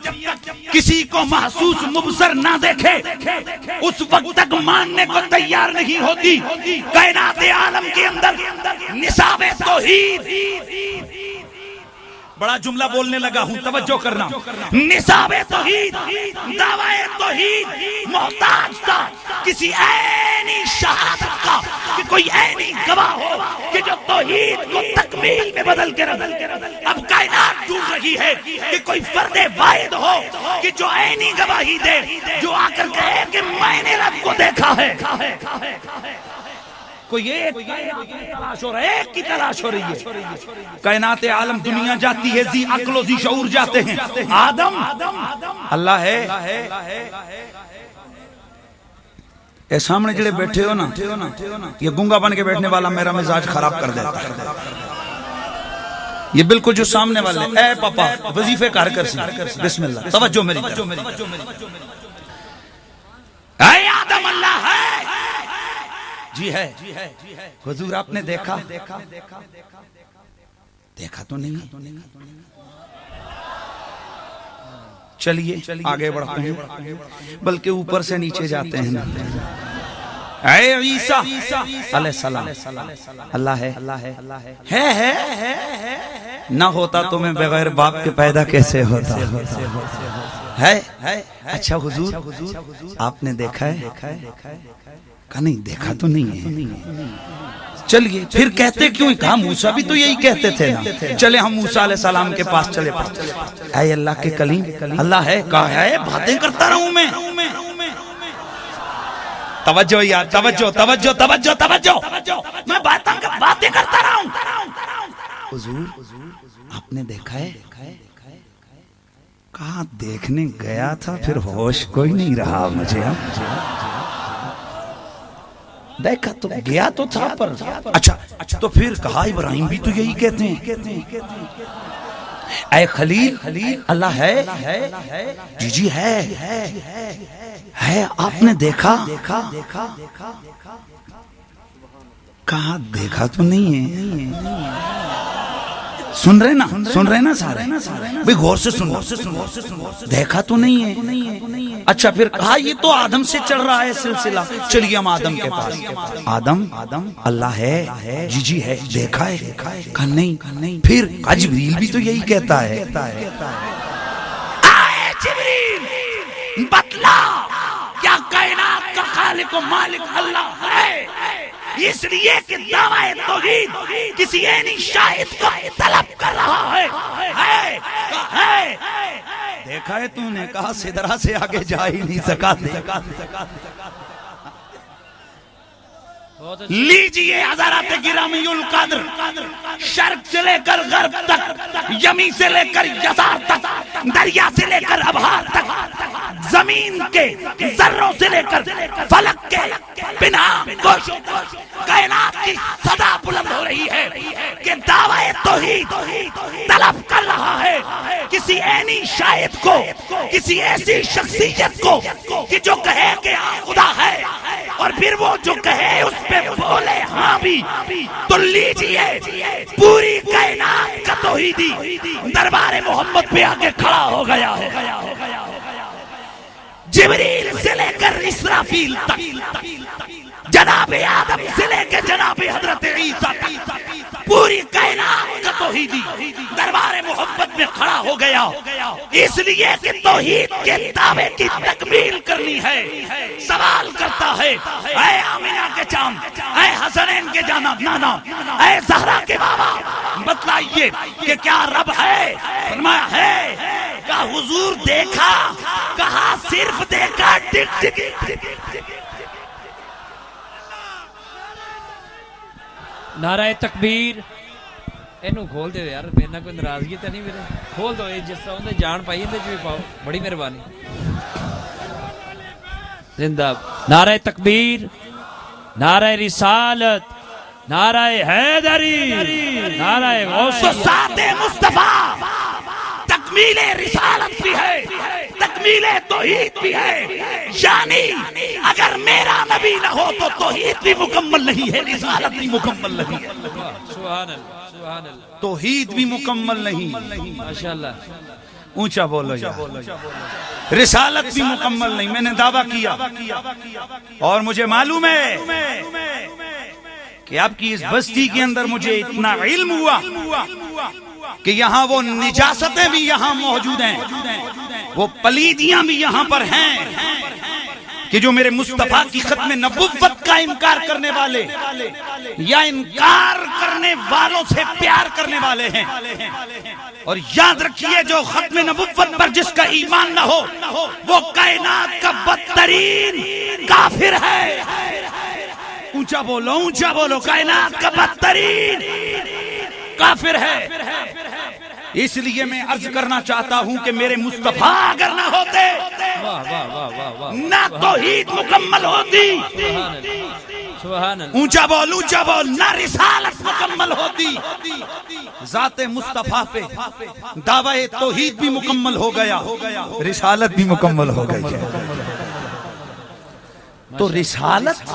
کسی کو محسوس مبصر نہ دیکھے اس وقت تک ماننے کو تیار نہیں ہوتی۔ کائنات عالم کے اندر نصاب توحید، بڑا جملہ بولنے لگا ہوں، توجہ کرنا۔ نصاب توحید، دعوی توحید محتاج تھا کسی عینی شہادت کا، کہ کوئی عینی گواہ ہو کہ جو توحید کو تکمیل میں بدل کے رکھ۔ اب کائنات ڈھونڈ رہی ہے کہ کوئی فرد واحد ہو کہ جو عینی گواہی دے، جو آ کر کہے کہ میں نے رب کو دیکھا ہے۔ کوئی ایک تلاش ہو رہا ہے، ایک کی تلاش ہو رہی ہے۔ کائنات عالم دنیا جاتی ہے، ذی عقل و ذی شعور جاتے ہیں۔ آدم اللہ ہے۔ اے سامنے جڑے بیٹھے ہو نا، یہ گنگا بن کے بیٹھنے والا میرا مزاج خراب کر دیتا ہے۔ یہ بالکل جو سامنے والے، اے پاپا وظیفے کار کر سی، بسم اللہ، توجہ میری طرف۔ اے آدم اللہ ہے، جی ہے حضور، آپ نے دیکھا تو نہیں؟ چلیے آگے بڑھتے ہیں، بلکہ اوپر سے نیچے جاتے ہیں نا۔ اے عیسیٰ علیہ السلام اللہ ہے، نہ ہوتا تو میں بغیر باپ کے پیدا کیسے ہوتا ہے؟ اچھا حضور آپ نے دیکھا ہے؟ کہا نہیں دیکھا تو نہیں ہے۔ چلیے پھر کہتے کیوں؟ کہا موسیٰ بھی تو یہی کہتے تھے نا۔ چلے ہم موسیٰ علیہ السلام کے پاس چلے پڑھتے۔ اے اللہ کے کلیم اللہ ہے، کہا ہے باتیں کرتا رہوں میں۔ توجہ یار، توجہ، میں باتیں کرتا رہوں۔ حضور آپ نے دیکھا ہے؟ کہا دیکھنے گیا تھا، پھر ہوش کوئی نہیں رہا مجھے۔ دیکھا تو گیا تو تھا پر اچھا تو پھر کہا ابراہیم بھی تو یہی کہتے ہیں۔ اے خلیل اللہ ہے، جی ہے، آپ نے دیکھا؟ کہا دیکھا تو نہیں ہے۔ سن رہے نا سارے بھئی غور سے سن دیکھا تو نہیں ہے اچھا پھر کہا یہ تو آدم سے چل رہا ہے سلسلہ چلیے ہم آدم کے پاس آدم اللہ ہے جی ہے دیکھا ہے کہا نہیں پھر جبریل بھی تو یہی کہتا ہے آئے جبریل بتلا کیا کائنات کا خالق و مالک اللہ ہے اس لیے کہ دعوی توحید کسی اینی شاہد کو طلب کر رہا ہے دیکھا ہے تو نے کہا سدرا سے آگے جا ہی نہیں سکا لیجئے حضرات گرامی القدر شرق سے لے کر غرب تک یمین سے لے کر یسار تک دریا سے لے کر ابحار تک زمین کے ذروں سے لے کر فلک کے بنا گوشوں تک کائنات کی صدا بلند ہو رہی ہے کہ دعوی توحید طلب کر رہا ہے کسی اینی شاہد کو کسی ایسی شخصیت کو کہ جو کہے کہ خدا ہے اور پھر وہ جو کہے اس پہ بولے ہاں بھی تو لیجئے پوری کائنات کا توحیدی دربار محمد پہ آگے کھڑا ہو گیا ہے جبریل سے لے کر اسرافیل تک جناب آدم سے لے کے جناب حضرت عیسیٰ پوری کائنات کا توحیدی دربار محمد میں کھڑا ہو گیا اس لیے کہ توحید کے دعوے کی تکمیل کرنی ہے سوال کرتا ہے اے آمینہ کے چاند اے حسنین کے نانا اے زہرا کے بابا بتلائیے کہ کیا رب ہے فرمایا ہے کہا حضور دیکھا کہا صرف دیکھا ٹک ٹک نعرہ تکبیر اینو کھول دے یار میرے نہ کوئی ناراضگی تے نہیں میرے کھول دو جس طرح اندے جان پائی اندے جو بھی پاؤ بڑی مہربانی زندہ نعرہ تکبیر نعرہ رسالت نعرہ حیدری نعرہ غوث ساتھ مصطفیٰ تکمیل رسالت بھی ہے تکمیل توحید بھی ہے یعنی اگر میرا نبی نہ ہو تو توحید بھی مکمل نہیں ہے رسالت بھی مکمل نہیں ہے سبحان اللہ سبحان اللہ توحید بھی مکمل نہیں ماشاءاللہ اونچا بولو یار رسالت بھی مکمل نہیں میں نے دعویٰ کیا اور مجھے معلوم ہے کہ آپ کی اس بستی کے اندر مجھے اتنا علم ہوا کہ یہاں وہ نجاستیں بھی یہاں موجود ہیں وہ پلیدیاں بھی یہاں پر ہیں کہ جو میرے مصطفیٰ کی ختم نبوت کا انکار کرنے والے یا انکار کرنے والوں سے پیار کرنے والے ہیں اور یاد رکھیے جو ختم نبوت پر جس کا ایمان نہ ہو وہ کائنات کا بدترین کافر ہے اونچا بولو کائنات کا بدترین کافر ہے اس لیے میں عرض کرنا چاہتا ہوں کہ میرے مصطفیٰ اگر نہ ہوتے نہ توحید مکمل ہوتی اونچا بول نہ رسالت مکمل ہوتی ذات مصطفیٰ پہ دعوی توحید بھی مکمل ہو گیا رسالت بھی مکمل ہو گئی تو رسالت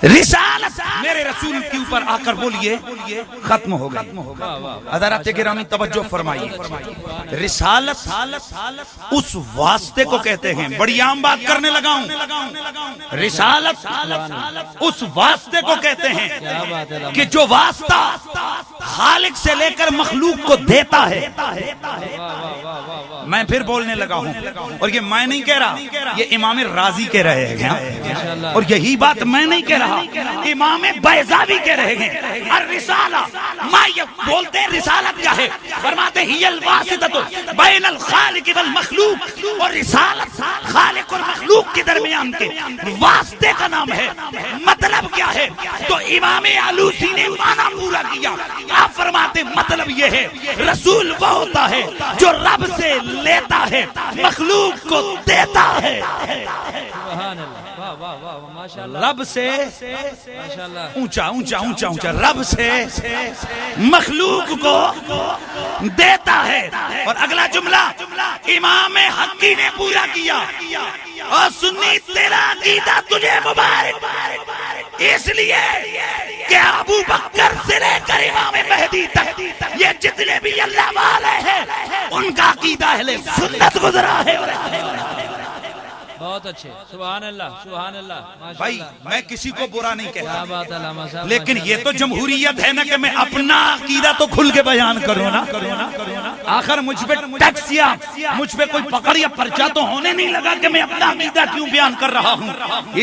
رسالت میرے رسول کے اوپر آ کر بولیے ختم ہو گئی حضرات گرامی توجہ فرمائیے رسالت اس واسطے کو کہتے ہیں بڑی عام بات کرنے لگا ہوں رسالت اس واسطے کو کہتے ہیں کہ جو واسطہ خالق سے لے کر مخلوق کو دیتا ہے میں پھر بولنے لگا ہوں اور یہ میں نہیں کہہ رہا یہ امام رازی کہہ رہے ہیں اور یہی بات میں نہیں کہہ رہا امام بیضاوی کہہ رہے ہیں الرسالہ ما یہ بولتے ہیں رسالت کیا ہے فرماتے ہی الواسطہ بین الخالق والمخلوق اور رسالت خالق اور مخلوق کے درمیان کے واسطے کا نام ہے مطلب کیا ہے تو امام علوسی نے معنی پورا کیا آپ فرماتے مطلب یہ ہے رسول وہ ہوتا ہے جو رب سے لیتا ہے مخلوق کو دیتا ہے سبحان اللہ واہ واہ واہ رب سے ماشاءاللہ اونچا اونچا اونچا اونچا رب سے مخلوق کو دیتا ہے. اور اگلا جملہ امام حقی نے پورا کیا. اور سنی تیرا عقیدہ تجھے مبارک اس لیے کہ ابو بکر سے لے کر امام مہدی تک یہ جتنے بھی اللہ والے ہیں ان کا عقیدہ اہل سنت گزرا ہے. بہت اچھے. سبحان اللہ سبحان اللہ. بھائی میں کسی کو برا نہیں کیا کہتا, بات ہے علامہ صاحب. لیکن یہ تو جمہوریت ہے نا کہ میں اپنا عقیدہ تو کھل کے بیان کروں نا. آخر مجھ پہ ٹیکس یا مجھ پہ کوئی پکڑ یا پرچہ تو ہونے نہیں لگا کہ میں اپنا عقیدہ کیوں بیان کر رہا ہوں.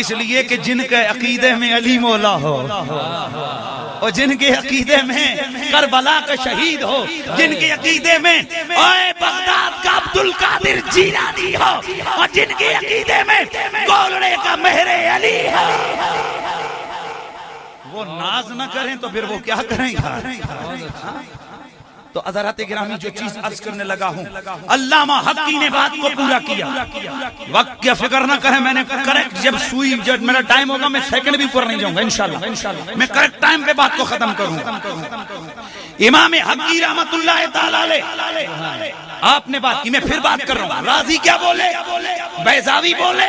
اس لیے کہ جن کے عقیدے میں علی مولا ہو, اور جن کے عقیدے میں کربلا کا شہید ہو, جن کے عقیدے میں اے بغداد کا عبد القادر جیلانی ہو, اور جن کے عقیدے میں گولڑے کا مہر علی ہے, وہ ناز نہ کریں تو پھر وہ کیا کریں گا. تو حضرات گرامی جو چیز عرض کرنے لگا ہوں, علامہ حقی نے بات کو پورا کیا. وقت کی فکر نہ کریں, میں نے کریکٹ جب سوئی جب میرا ٹائم ہوگا میں سیکنڈ بھی اوپر نہیں جاؤں گا انشاءاللہ. میں کریکٹ ٹائم پہ بات کو ختم کروں گا. امام حقی رحمت اللہ تعالی علیہ آپ نے بات کی, میں پھر بات کر رہا ہوں. راضی کیا بولے, بیضاوی بولے,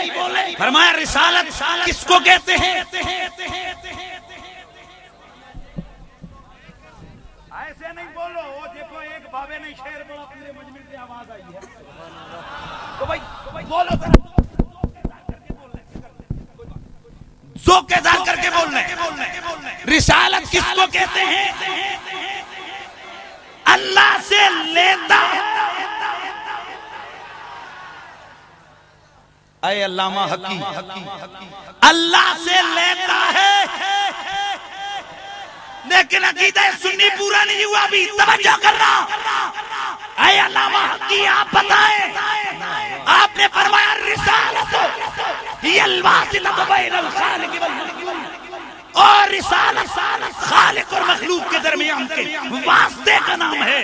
فرمایا رسالت کس کو کہتے ہیں. ایسے نہیں بولو, وہ دیکھو ایک بابے نے شعر بولا پورے مجمع سے آواز آئی ہے. تو بھائی بولو ذوق کے اظہار کر کے بول رہے ہیں. رسالت کس کو کہتے ہیں. اللہ سے لیتا ہے. اے علامہ حقی, اللہ سے لیتا ہے, لیکن عقیدہ سنی پورا نہیں ہوا. بھی توجہ کرنا. اے علامہ حقی آپ بتائیں, آپ نے فرمایا رسالت ہی الواسطہ بین الخالق والمخلوق, اور رسالت خالق اور مخلوق کے درمیان کے واسطے کا نام ہے.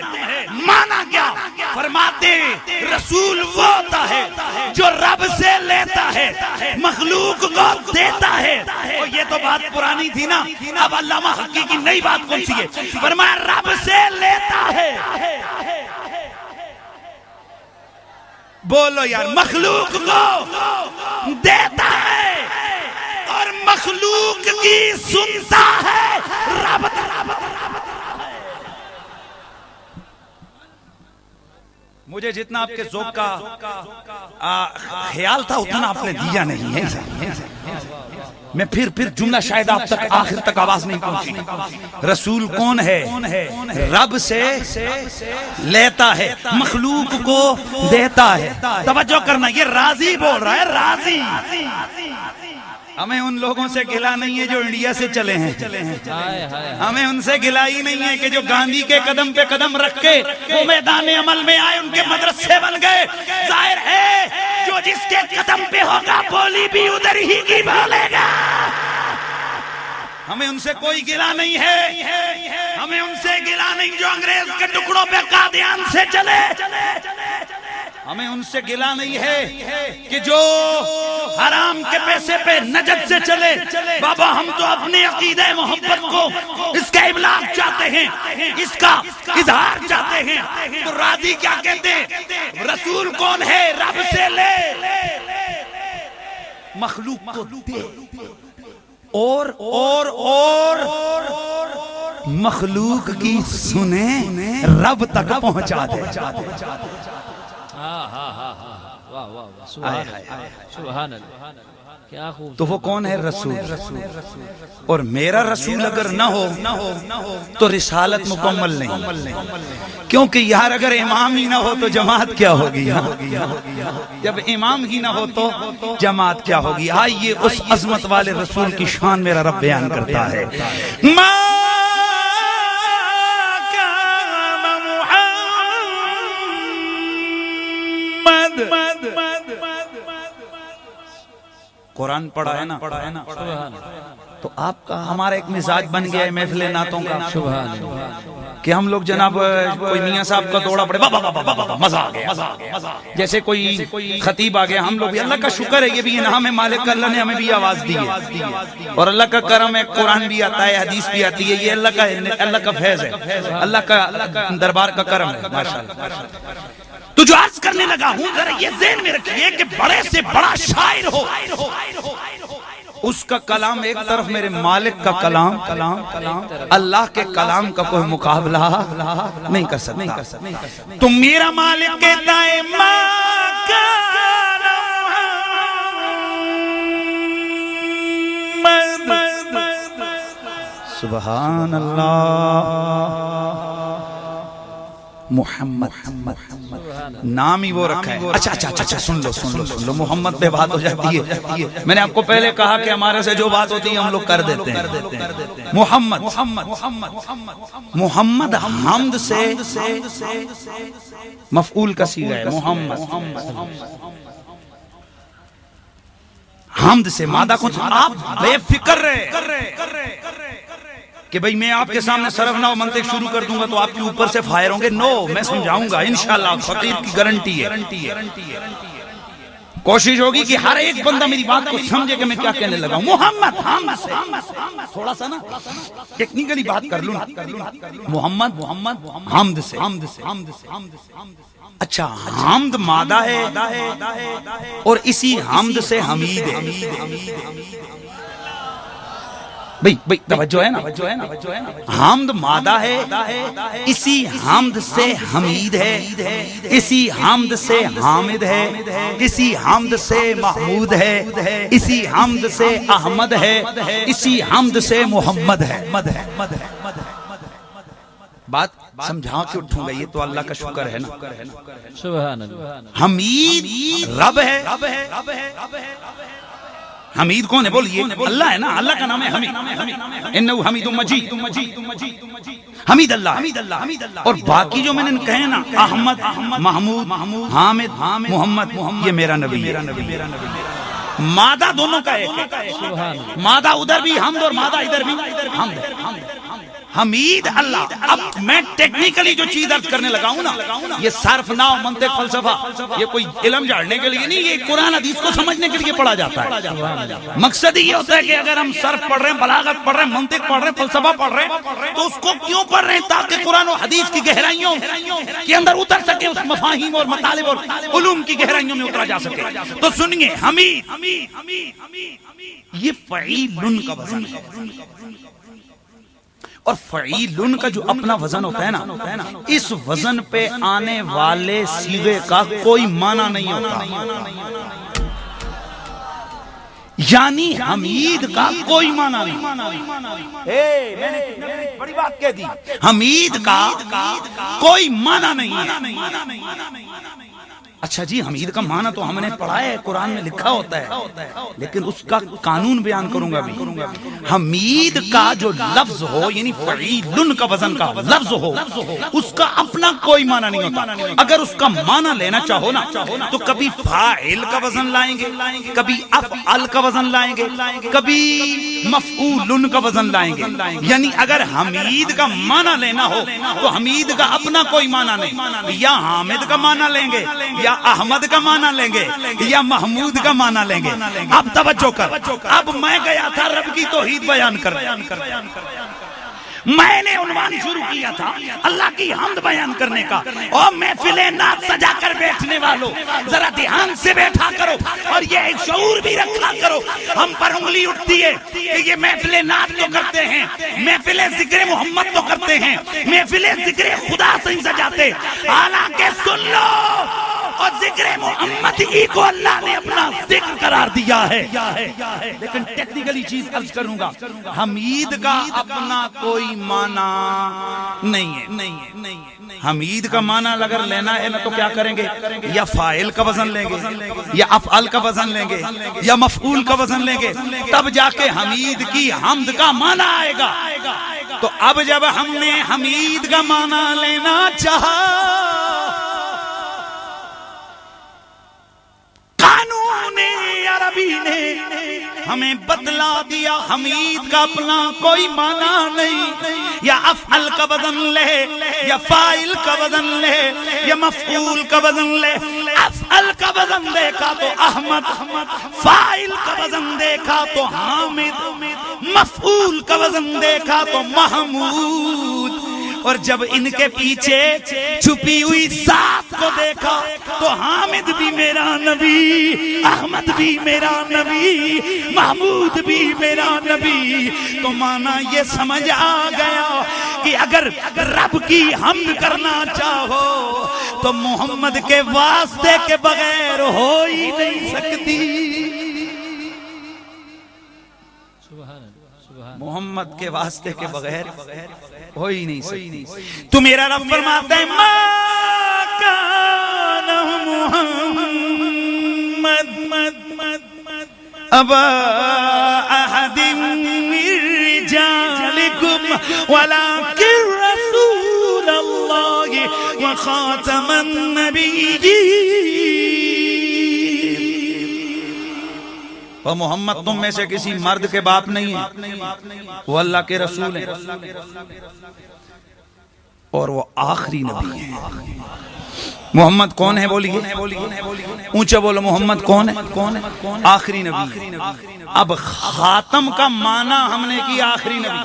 مانا کیا فرماتے رسول وہ ہوتا ہے جو رب سے لیتا ہے, مخلوق کو دیتا ہے. اور یہ تو بات پرانی تھی نا, اب علامہ حقی کی نئی بات کون سی ہے. فرمایا رب سے لیتا ہے. بولو یار, مخلوق کو دیتا ہے اور مخلوق کی سنتا ہے. رب مجھے جتنا آپ کے ذوق کا خیال تھا اتنا آپ نے دیا نہیں ہے. میں پھر جملہ شاید آپ تک آخر تک آواز نہیں پہنچی. رسول کون ہے, رب سے لیتا ہے, مخلوق کو دیتا ہے. توجہ کرنا, یہ راضی بول رہا ہے. راضی ہمیں ان لوگوں سے گلا نہیں ہے جو انڈیا سے چلے ہیں, ہمیں ان سے گلا ہی نہیں ہے کہ جو گاندھی کے قدم پہ قدم رکھ کے وہ میدان عمل میں آئے, ان کے مدرسے بن گئے. ظاہر ہے جو جس کے قدم پہ ہوگا بولی بھی ادھر ہی کی بولے گا. ہمیں ان سے کوئی گلا نہیں ہے, ہمیں ان سے گلا نہیں جو انگریز کے ٹکڑوں پہ قادیان سے چلے. ہمیں ان سے گلا نہیں ہے کہ جو حرام کے پیسے پہ نجد سے چلے. بابا ہم تو اپنے عقیدہ محبت کو اس کا ابلاغ چاہتے ہیں, اس کا اظہار چاہتے ہیں. تو راضی کیا کہتے ہیں, رسول کون ہے, رب سے لے, مخلوق کو دے, اور مخلوق کی سنیں, رب تک پہنچا دے. سبحان اللہ, کیا خوب. تو وہ کون ہے, رسول. اور میرا رسول اگر نہ ہو تو رسالت مکمل نہیں, کیونکہ یار اگر امام ہی نہ ہو تو جماعت کیا ہوگی. جب امام ہی نہ ہو تو جماعت کیا ہوگی. آئیے اس عظمت والے رسول کی شان میرا رب بیان کرتا ہے. قرآن پڑھا ہے نا, تو آپ کا ہمارا ایک مزاج بن گیا ہے محفل نعتوں کا. کہ ہم لوگ جناب کوئی میاں صاحب کا دوڑا پڑے بابا بابا بابا مزہ آ گیا جیسے کوئی خطیب آ گیا. ہم لوگ بھی اللہ کا شکر ہے یہ بھی انعام ہے مالک کا, اللہ نے ہمیں بھی آواز دی ہے اور اللہ کا کرم ہے, قرآن بھی آتا ہے, حدیث بھی آتی ہے, یہ اللہ کا فیض ہے, اللہ کا دربار کا کرم ہے ماشاءاللہ. تو جو عرض کرنے لگا ہوں ذرا یہ ذہن میں رکھیے کہ بڑے سے بڑا شاعر ہو اس کا کلام ایک طرف, میرے مالک کا کلام اللہ کے کلام کا کوئی مقابلہ نہیں کر سکتا. تو میرا مالک کہتا ہے سبحان اللہ محمد نام ہی وہ رکھا ہے. اچھا سن لو محمد پہ بات ہو جاتی ہے. میں نے آپ کو پہلے کہا کہ ہمارے سے جو بات ہوتی ہے ہم لوگ کر دیتے ہیں. محمد حمد سے مفعول کا صیغہ ہے. محمد حمد سے مادہ کون سا؟ آپ بے فکر رہے کہ بھئی میں آپ کے سامنے صرف نہ منطق شروع کر دوں گا تو آپ کے اوپر سے فائر ہوں گے. نو, میں سمجھاؤں گا انشاءاللہ. فقیر کی گارنٹی ہے. کوشش ہوگی کہ ہر ایک بندہ میری بات کو سمجھے کہ میں کیا کہنے لگا ہوں. محمد حمد سے تھوڑا سا نا ٹیکنیکلی بات کر لوں. محمد حمد سے. اچھا, حمد مادہ ہے اور اسی حمد سے حمید ہے. بھئی توجہ ہے نا. حمد مادہ ہے, اسی حمد سے حمید ہے, اسی حمد سے حامد ہے, اسی حمد سے محمود ہے, اسی حمد سے احمد ہے, اسی حمد سے محمد ہے. بات سمجھا کے اٹھوں گا, یہ تو اللہ کا شکر ہے نا. سبحان اللہ. حمید رب ہے. حمید کون ہے بولیے؟ اللہ ہے نا. اللہ کا نام ہے حمید. انہ حمید مجید. حمید اللہ. اور باقی جو میں نے کہے نا احمد, محمود, حامد, محمد, یہ میرا نبی ہے. مادہ دونوں کا ایک ہے. مادہ ادھر بھی حمد اور مادہ ادھر بھی حمد. حمید اللہ. اب میں ٹیکنیکلی جو چیز عرض کرنے لگا ہوں نا, یہ صرف نحو, منطق, فلسفہ, یہ کوئی علم جھاڑنے کے لیے نہیں, یہ قرآن حدیث کو سمجھنے کے لیے پڑھا جاتا ہے. مقصد یہ ہوتا ہے کہ اگر ہم صرف پڑھ رہے ہیں, بلاغت پڑھ رہے ہیں, منطق پڑھ رہے ہیں, فلسفہ پڑھ رہے ہیں, تو اس کو کیوں پڑھ رہے ہیں؟ تاکہ قرآن و حدیث کی گہرائیوں کے اندر اتر سکے, اس مفاہیم اور مطالب اور علوم کی گہرائیوں میں اترا جا سکے. تو سنیے, حمید یہ فعیل کا وزن ہے. اور فعیل کا جو اپنا وزن ہوتا ہے نا, اس وزن پہ آنے والے صیغے کا کوئی معنی نہیں ہوتا. یعنی حمید کا کوئی معنی نہیں. میں نے بڑی بات کہہ دی. حمید کا کوئی معنی نہیں ہے. اچھا جی, حمید کا معنی تو ہم نے پڑھا ہے, قرآن میں لکھا ہوتا ہے, لیکن اس کا قانون بیان کروں گا بھی. حمید کا جو لفظ ہو, یعنی فعیل کا وزن کا لفظ ہو, اس کا اپنا کوئی معنی نہیں ہوتا. اگر اس کا معنی لینا چاہو نا تو کبھی فاعل کا وزن لائیں گے, کبھی افعل کا وزن لائیں گے, کبھی مفعول کا وزن لائیں گے. یعنی اگر حمید کا معنی لینا ہو تو حمید کا اپنا کوئی معنی نہیں, یا حامد کا معنی لیں گے, یا احمد کا معنی لیں گے, یا محمود کا معنی لیں گے. اب توجہ کر, اب میں گیا تھا رب کی توحید بیان کر. میں نے عنوان شروع کیا تھا اللہ کی حمد بیان کرنے کا. اور محفل نعت سجا کر بیٹھنے والوں ذرا دھیان سے بیٹھا کرو اور یہ ایک شعور بھی رکھا کرو. ہم پر انگلی اٹھتی ہے کہ یہ محفل نعت تو کرتے ہیں, محفل ذکر محمد تو کرتے ہیں, محفل ذکر خدا سے ہی سجاتے. حالانکہ سن لو, اور ذکر محمد ہی کو اللہ نے اپنا ذکر قرار دیا ہے. لیکن ٹیکنیکلی چیز عرض کروں گا, حمید کا اپنا کوئی معنی نہیں ہے. حمید کا معنی اگر لینا ہے نا تو کیا کریں گے, یا فاعل کا وزن لیں گے, یا افعال کا وزن لیں گے, یا مفعول کا وزن لیں گے, تب جا کے حمید کی حمد کا معنی آئے گا. تو اب جب ہم نے حمید کا معنی لینا چاہا, قانون عربی نے ہمیں بتلا دیا حمید کا اپنا کوئی معنی نہیں، یا افعل کا وزن لے یا فاعل کا وزن لے یا مفعول کا وزن لے۔ افعل کا وزن دیکھا تو احمد، فاعل کا وزن دیکھا تو حامد، مفعول کا وزن دیکھا تو محمود۔ اور جب ان کے پیچھے چھپی ہوئی ذات کو دیکھا تو حامد بھی میرا نبی، احمد بھی میرا نبی، محمود بھی میرا نبی۔ تو معنی یہ سمجھ آ گیا کہ اگر رب کی حمد کرنا چاہو تو محمد کے واسطے کے بغیر ہو ہی نہیں سکتی۔ محمد کے واسطے کے بغیر ہو ہی نہیں سکتی۔ تو میرا رب فرماتا ہے ما کان محمد ابا احد من رجالکم ولکن رسول اللہ وخاتم النبیین۔ وہ محمد تم میں سے کسی مرد کے باپ نہیں ہے، وہ اللہ کے رسول ہیں اور وہ آخری نبی ہیں۔ محمد کون ہے بولیے، اونچا بولو، محمد کون ہے؟ آخری نبی۔ اب خاتم کا معنی ہم نے کیا آخری نبی،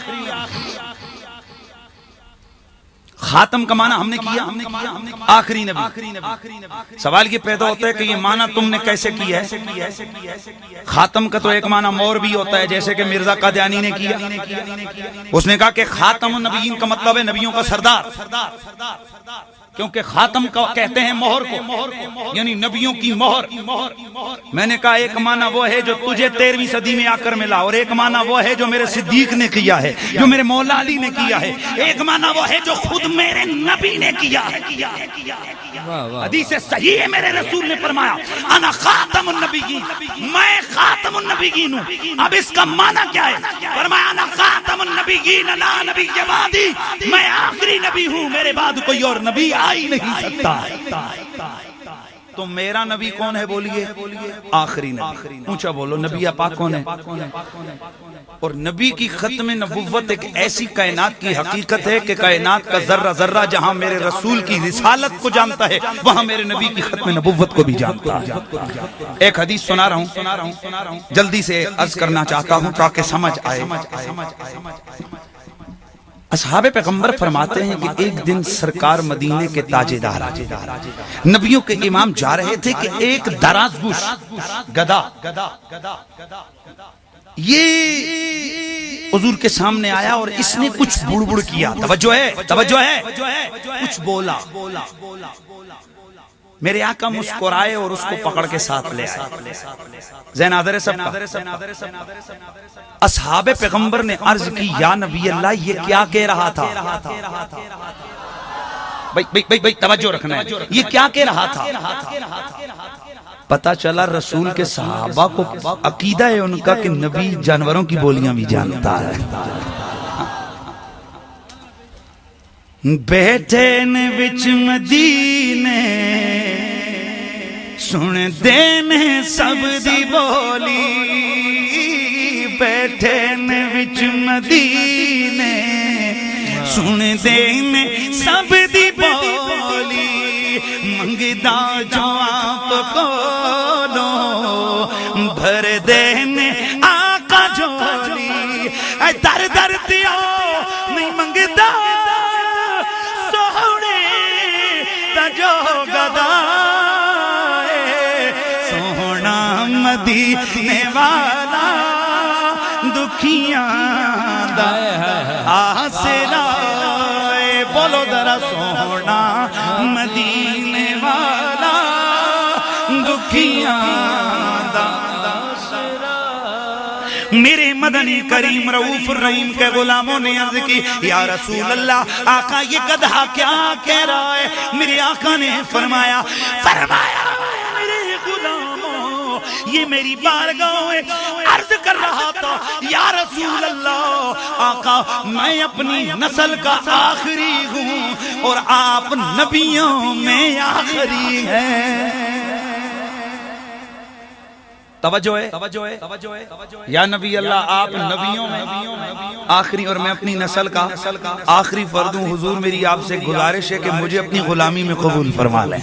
خاتم کا معنی ہم نے کیا آخری نبی۔ سوال یہ پیدا ہوتا ہے کہ یہ معنی تم نے کیسے کیا ہے؟ خاتم کا تو ایک معنی مور بھی ہوتا ہے، جیسے کہ مرزا قادیانی نے کیا، اس نے کہا کہ خاتم النبیین کا مطلب ہے نبیوں کا سردار، کیونکہ خاتم کا کہتے ہیں مہر کو، یعنی نبیوں کی مہر۔ میں نے کہا ایک معنی وہ ہے جو تجھے 13ویں صدی میں آ کر ملا، اور ایک معنی وہ ہے جو میرے صدیق نے کیا ہے، جو میرے مولا علی نے کیا ہے، ایک معنی وہ ہے جو خود میرے نبی نے کیا ہے۔ حدیث صحیح ہے، میرے رسول نے فرمایا انا خاتم النبیین، میں خاتم النبیین ہوں۔ اب اس کا معنی کیا ہے؟ فرمایا انا خاتم النبیین لا نبی بعدی، میں آخری نبی ہوں، میرے بعد کوئی اور نبی آ ہی نہیں سکتا۔ تو میرا نبی کون ہے بولیے؟ آخری نبی۔ اونچا بولو، نبی پاک کون ہے؟ اور نبی کی ختم نبوت ایک ایسی کائنات کی حقیقت ہے کہ کائنات کا ذرہ ذرہ جہاں میرے رسول کی رسالت کو جانتا ہے، وہاں میرے نبی کی ختم نبوت کو بھی جانتا ہے۔ ایک حدیث سنا رہا ہوں، جلدی سے عرض کرنا چاہتا ہوں تاکہ سمجھ آئے۔ اصحاب پیغمبر فرماتے ہیں کہ ایک دن سرکار مدینے کے تاجدار نبیوں کے امام جا رہے تھے کہ ایک دراز گوش گدا یہ حضور کے سامنے آیا اور اس نے کچھ بڑبڑ کیا۔ توجہ ہے، کچھ بولا۔ میرے آقا مسکرائے اور اس کو پکڑ کے ساتھ لے آئے۔ ذہن حاضر ہے سب کا؟ اصحاب پیغمبر نے عرض کی یا نبی اللہ یہ کیا کہہ رہا تھا؟ بھائی توجہ رکھنا ہے، یہ کیا کہہ رہا تھا؟ پتہ چلا رسول کے صحابہ کو عقیدہ ہے ان کا کہ نبی جانوروں کی بولیاں بھی جانتا ہے۔ بیٹھے نے وچ مدینے سن دینے سب دی بولی، بیٹھے نے وچ مدینے سن دینے سب دی بولی، منگدا جو آپ کو بھر دینے آقا جولی، اے در در دیا نہیں منگدا سونے تجو گدا، سونا مدینے والا دکھیاں دا آسرا، بولو ذرا سونا مدینے والا دکھیاں دا آسرا۔ میرے مدنی کریم رؤوف الرحیم کے غلاموں نے عرض کی یا رسول اللہ آقا یہ گدھا کیا کہہ رہا ہے؟ میرے آقا نے فرمایا میرے غلاموں یہ میری بارگاہ میں عرض کر رہا تھا یا رسول اللہ آقا میں اپنی نسل کا آخری ہوں اور آپ نبیوں میں آخری ہیں۔ توجہ ہے یا نبی اللہ آپ نبیوں میں آخری، اور میں اپنی نسل کا آخری فرد ہوں، حضور میری آپ سے گزارش ہے کہ مجھے اپنی غلامی میں قبول فرما لیں۔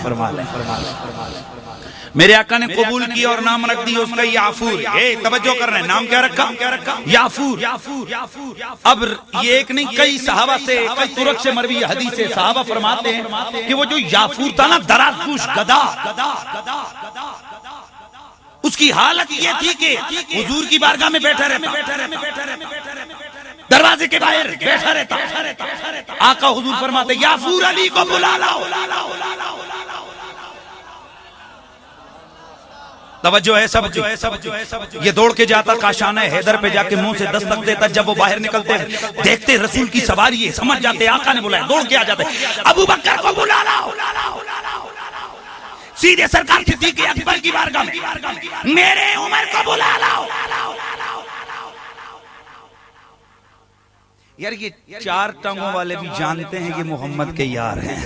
میرے آقا نے قبول کیا اور نام رکھ دی اس کا یافور۔ توجہ کر رہے ہیں، نام کیا رکھا؟ یافور۔ اب یہ ایک نہیں، کئی صحابہ سے، کئی طرق سے مروی حدیث سے صحابہ فرماتے ہیں کہ وہ جو یافور تھا نا، دراز گوش گدا، اس کی حالت یہ تھی کہ حضور کی بارگاہ میں بیٹھا رہتا، دروازے کے باہر بیٹھا رہتا۔ آقا حضور فرماتے یافور علی کو بلا لاؤ۔ توجہ ہے سب کی، یہ دوڑ کے جاتا کاشانہ حیدر پہ جا کے منہ سے دستک دیتا، جب وہ باہر نکلتے دیکھتے رسول کی سواری ہے، سمجھ جاتے آقا نے بلایا، دوڑ کے آ جاتے ابو بکر کو بلا لاؤ، سیدھے سرکار صدیق اکبر کی بارگاہ میں، میرے عمر کو بلا لاؤ۔ یار یہ چار ٹانگوں والے بھی جانتے ہیں کہ محمد کے یار ہیں،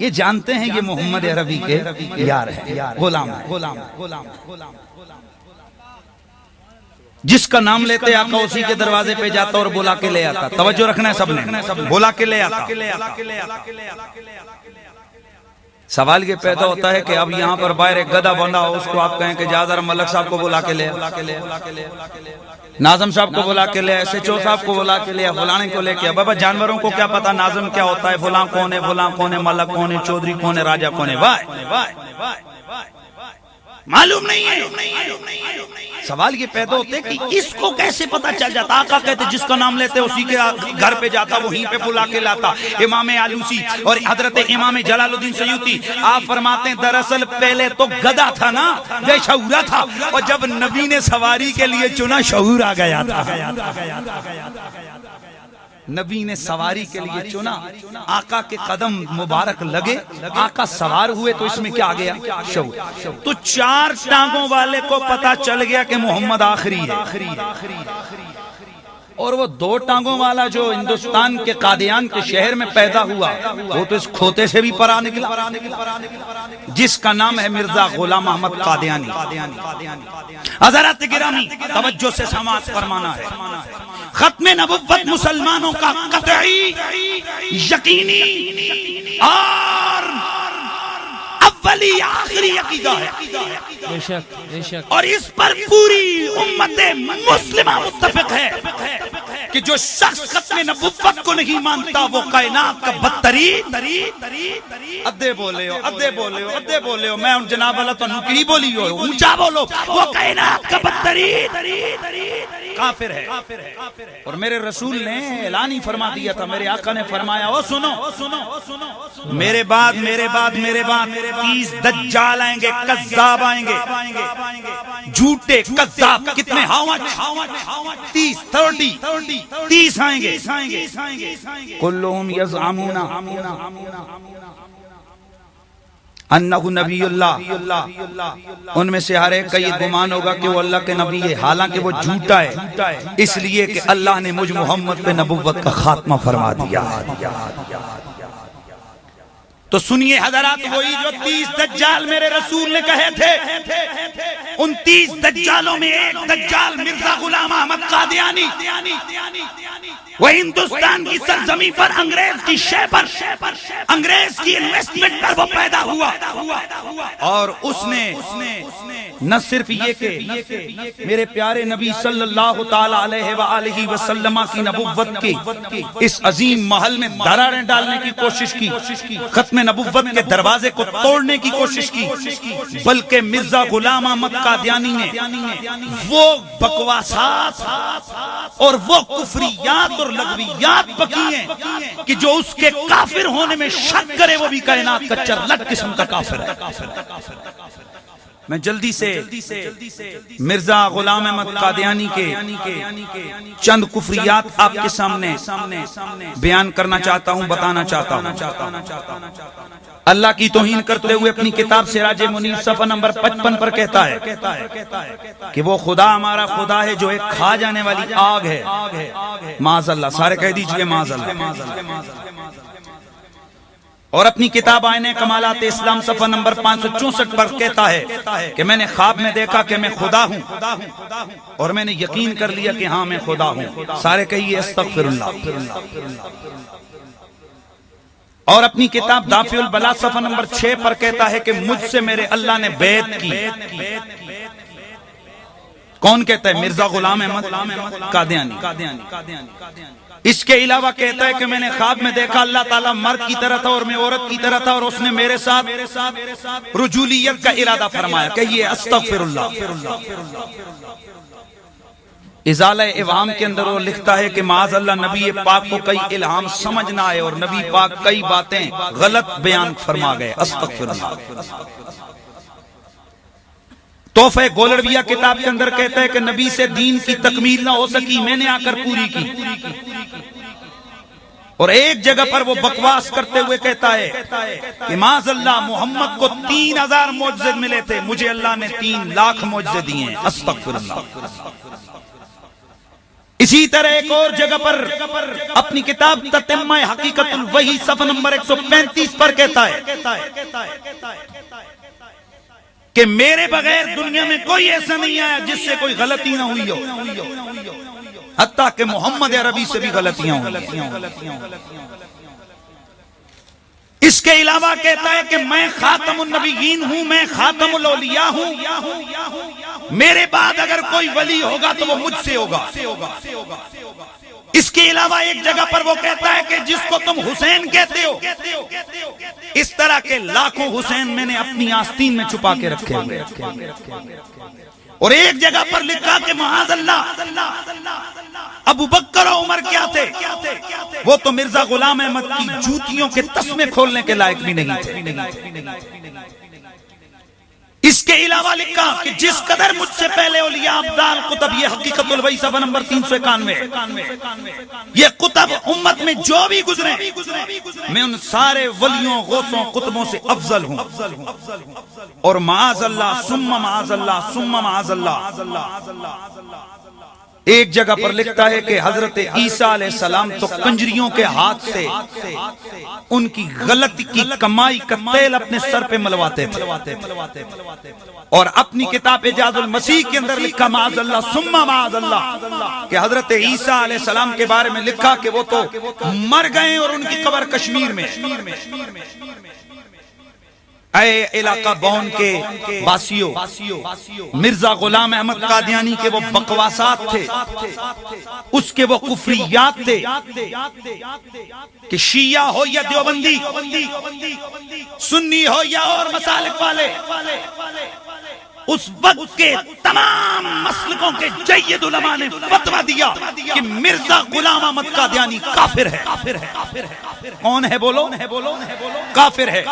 یہ جانتے ہیں یہ محمد عربی کے یار ہیں، غلام ہیں۔ جس کا نام لیتے آقا اسی کے دروازے پہ جاتا اور بلا کے لے آتا۔ توجہ رکھنا ہے سب نے، بلا کے لے آتا۔ سوال یہ پیدا ہوتا ہے کہ اب یہاں پر باہر ایک گدھا بندہ ہو، اس کو آپ کہیں کہ جا ذرا ملک صاحب کو بلا کے لے، ناظم صاحب کو بلا کے لے، ایس ایچ او صاحب کو بلا کے لے، فلانے کو لے کے، بابا جانوروں کو کیا پتا ناظم کیا ہوتا ہے، فلاں کون ہے، فلاں کون ہے، ملک کون ہے، چودھری کون ہے، راجہ کون ہے، معلوم نہیں ہے۔ سوال یہ پیدا ہوتے کہ اس کو کیسے پتا چل جاتا؟ آقا کہتے جس کا نام لیتے اسی کے گھر پہ جاتا، وہیں پہ بلا کے لاتا۔ امام آلوسی اور حضرت امام جلال الدین سیوطی آپ فرماتے ہیں دراصل پہلے تو گدھا تھا نا، بے شعورا تھا، اور جب نبی نے سواری کے لیے چنا شعور آ گیا تھا۔ نبی نے سواری کے لیے چنا، آقا کے قدم مبارک لگے، آقا سوار ہوئے تو اس میں کیا آ گیا؟ شعور۔ تو چار ٹانگوں والے کو پتا چل گیا کہ محمد آخری ہے، اور وہ دو ٹانگوں والا جو ہندوستان کے قادیان کے شہر میں پیدا ہوا، وہ تو اس کھوتے سے بھی پرا نکلا، جس کا نام ہے مرزا غلام احمد قادیانی۔ حضرات گرامی توجہ سے سماعت فرمانا ہے، ختم نبوت مسلمانوں کا قطعی، یقینی اور اولی آخری عقیدہ ہے، اور اس پر پوری امت مسلمہ متفق ہے کہ جو شخص ختم نبوت کو نہیں مانتا وہ کائنات کا بدترین۔ ادھے بولے ہو، میں جناب اللہ تو نکری بولی ہو، اونچا بولو، وہ کائنات کا بدترین کافر ہے۔ اور میرے رسول نے اعلان ہی فرما دیا تھا، میرے آقا نے فرمایا او سنو، میرے بعد 30 دجال آئیں گے، کذاب آئیں گے، جھوٹے کذاب، کتنے؟ 30 آئیں گے، کلہم یزعمون انہ نبی اللہ، ان میں سے ہر ایک کا یہ گمان ہوگا کہ وہ اللہ کے نبی ہے، حالانکہ وہ جھوٹا ہے، اس لیے کہ اللہ نے مجھ محمد پہ نبوت کا خاتمہ فرما دیا۔ تو سنیے حضرات، وہی جو 30 دجال میرے رسول نے کہے تھے، ان 30 دجالوں میں ایک دجال مرزا غلام احمد قادیانی، وہ ہندوستان کی سرزمین پر انگریز کی شے پر، انگریز کی انویسٹمنٹ پر وہ پیدا ہوا، اور اس نے نہ صرف یہ کہ میرے پیارے نبی صلی اللہ تعالی علیہ وآلہ وسلم کی نبوت کی اس عظیم محل میں دراڑیں ڈالنے کی کوشش کی، ختم نبوت کے دروازے کو توڑنے کی کوشش کی، بلکہ مرزا غلام احمد قادیانی نے وہ بکواسات اور وہ کفریات اور لغویات بکی ہیں کہ جو اس کے کافر ہونے میں شک کرے وہ بھی کائنات کا چرلٹ قسم کا کافر ہے۔ میں جلدی سے مرزا غلام احمد قادیانی کے چند کفریات آپ کے سامنے بیان کرنا چاہتا ہوں، بتانا چاہتا ہوں۔ اللہ کی توہین کرتے ہوئے اپنی کتاب سراج منیر صفحہ نمبر 55 پر کہتا ہے کہ وہ خدا ہمارا خدا ہے جو ایک کھا جانے والی آگ ہے، معاذ اللہ، سارے کہہ دیجئے معاذ اللہ، اور اپنی کتاب آئین کمالات اسلام صفحہ نمبر 564 پر کہتا ہے کہ میں نے خواب میں دیکھا کہ میں خدا ہوں اور میں نے یقین کر لیا کہ ہاں میں خدا ہوں. سارے کہیے استغفر اللہ. اور اپنی کتاب دافع البلا صفحہ نمبر 6 پر کہتا ہے کہ مجھ سے میرے اللہ نے بیعت کی. کون کہتا ہے؟ مرزا غلام احمد قادیانی. اس کے علاوہ کہتا ہے کہ میں نے خواب میں دیکھا اللہ تعالیٰ مرد کی طرح تھا اور میں عورت کی طرح تھا اور اس نے میرے ساتھ رجولیت کا ارادہ فرمایا. کہیے استغفر اللہ. ازالہ ابہام کے اندر وہ لکھتا ہے کہ معاذ اللہ نبی پاک کو کئی الہام سمجھ نہ آئے اور نبی پاک کئی باتیں غلط بیان فرما گئے. استغفر اللہ. تحفہ گولڑویہ کتاب کے اندر کہتا ہے کہ نبی سے دین کی تکمیل نہ ہو سکی، میں نے آ کر پوری کی. اور ایک جگہ پر وہ بکواس کرتے ہوئے کہتا ہے کہ معاذ اللہ محمد کو 3000 معجزے ملے تھے، مجھے اللہ نے 3 لاکھ معجزے دیے ہیں. استغفر اللہ. اسی طرح ایک اور جگہ پر اپنی کتاب تتمہ حقیقت الوحی صفحہ نمبر 135 پر کہتا ہے کہ میرے بغیر دنیا میں کوئی ایسا نہیں آیا جس سے کوئی غلطی نہ ہوئی ہو، حتیٰ کہ محمد عربی سے بھی غلطیاں ہوئی. اس کے علاوہ کہتا ہے کہ میں خاتم النبیین ہوں، میں خاتم الاولیاء ہوں، میرے بعد اگر کوئی ولی ہوگا تو وہ مجھ سے ہوگا. اس کے علاوہ ایک جگہ پر وہ کہتا ہے کہ جس کو تم حسین کہتے ہو، اس طرح کے لاکھوں حسین میں نے اپنی آستین میں چھپا کے رکھے ہوئے. اور ایک جگہ پر لکھا کہ معاذ اللہ ابو بکر و عمر کیا تھے، وہ تو مرزا غلام احمد کی جوتیوں کے تسمے کھولنے کے لائق بھی نہیں تھے. اس کے علاوہ لکھا کہ جس قدر مجھ سے پہلے اولیاء ابدال قطب، یہ حقیقت الوحی صفحہ نمبر 391، یہ قطب امت میں جو بھی گزرے میں ان سارے ولیوں غوثوں قطبوں سے افضل ہوں. اور معاذ اللہ ثم معاذ اللہ ثم معاذ اللہ. ایک جگہ پر لکھتا ہے کہ حضرت عیسیٰ علیہ السلام تو کنجریوں کے ہاتھ سے ان کی غلطی کی کمائی کا تیل اپنے سر پہ ملواتے تھے. اور اپنی کتاب اعجاز المسیح کے اندر لکھا معاذ اللہ ثم معاذ اللہ کہ حضرت عیسیٰ علیہ السلام کے بارے میں لکھا کہ وہ تو مر گئے اور ان کی قبر کشمیر میں. اے علاقہ بون کے باسیوں، مرزا غلام احمد قادیانی کے وہ بکواسات تھے، اس کے وہ کفریات تھے کہ شیعہ ہو یا دیوبندی، سنی ہو یا اور مسالک والے، اس وقت کے تمام مسلکوں کے جید علماء نے فتویٰ دیا کہ مرزا غلام احمد قادیانی کافر ہے. کون ہے بولو؟ کافر ہے.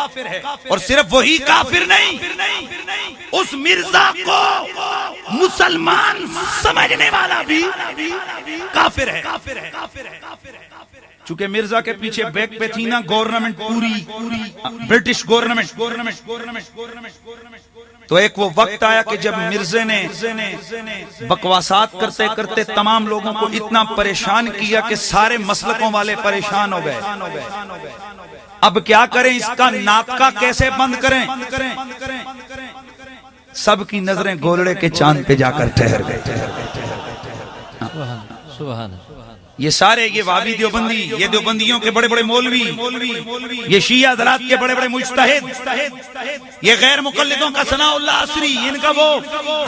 اور صرف وہی کافر نہیں، اس مرزا کو مسلمان سمجھنے والا بھی کافر ہے. چونکہ مرزا کے پیچھے بیک پہ تھی نا گورنمنٹ، پوری برٹش گورنمنٹ، تو ایک وہ وقت آیا کہ جب مرزے نے بکواسات کرتے کرتے تمام لوگوں کو اتنا پریشان کیا کہ سارے مسلکوں والے پریشان ہو گئے. اب کیا کریں، اس کا ناطقہ کیسے بند کریں؟ سب کی نظریں گولڑے کے چاند پہ جا کر ٹھہر گئے. یہ سارے یہ وہابی دیوبندی، یہ دیوبندیوں کے بڑے بڑے مولوی، یہ شیعہ حضرات کے بڑے بڑے مجتہد، یہ غیر مقلدوں کا ثناء اللہ عصری، ان کا وہ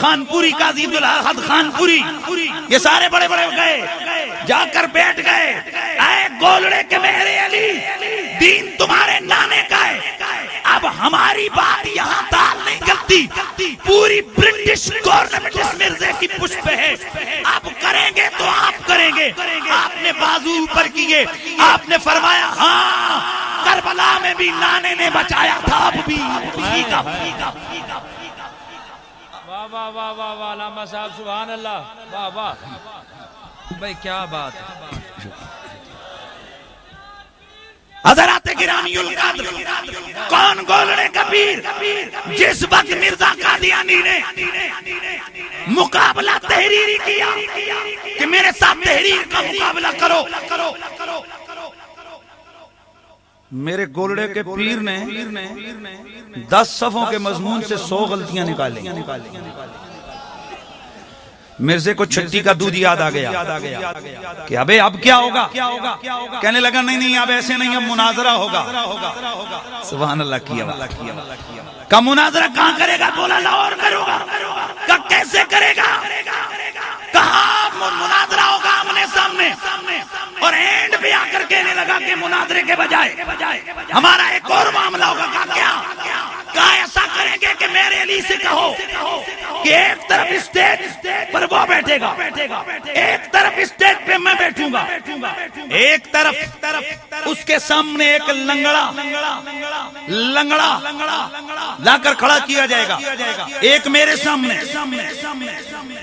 خانپوری قاضی عبدالاحد خانپوری، یہ سارے بڑے بڑے گئے جا کر بیٹھ گئے. اے گولڑے کے میرے علی، دین تمہارے نانے کا ہے، اب ہماری بات یہاں تال نہیں کرتی. پوری برٹش گورنمنٹ اس مرزے کی پشت پہ ہے، آپ کریں گے تو آپ کریں گے. آپ نے بازو اوپر کیے، آپ نے فرمایا ہاں کربلا میں بھی نانے نے بچایا تھا، اب بھی واہ واہ واہ واہ واہ علامہ صاحب سبحان اللہ، واہ واہ بھائی کیا بات ہے. حضرات گرامی القدر، کون گولڑے کا پیر؟ جس وقت مرزا قادیانی نے مقابلہ تحریری کیا کہ میرے ساتھ تحریر کا مقابلہ کرو، میرے گولڑے کے پیر نے 10 صفوں کے مضمون سے 100 غلطیاں نکالی. مرزے کو چھٹی کا دودھ یاد آ گیا کہ ابے اب کیا ہوگا. کہنے لگا نہیں اب ایسے نہیں، اب مناظرہ ہوگا. سبحان اللہ کیا کا مناظرہ کہاں کرے گا؟ بولا لاہور کروں گا. کیسے کرے گا؟ کہاں مناظرہ ہوگا؟ آمنے سامنے. اور اینڈ بھی آ کر کہنے لگا کہ مناظرے کے بجائے ہمارا ایک اور معاملہ ہوگا. کہا ایسا کریں گے کہ میرے علی سے کہو کہ ایک طرف اسٹیج پر وہ بیٹھے گا، ایک طرف اسٹیج پہ میں بیٹھوں گا، ایک طرف اس کے سامنے ایک لنگڑا لا کر کھڑا کیا جائے گا، ایک میرے سامنے.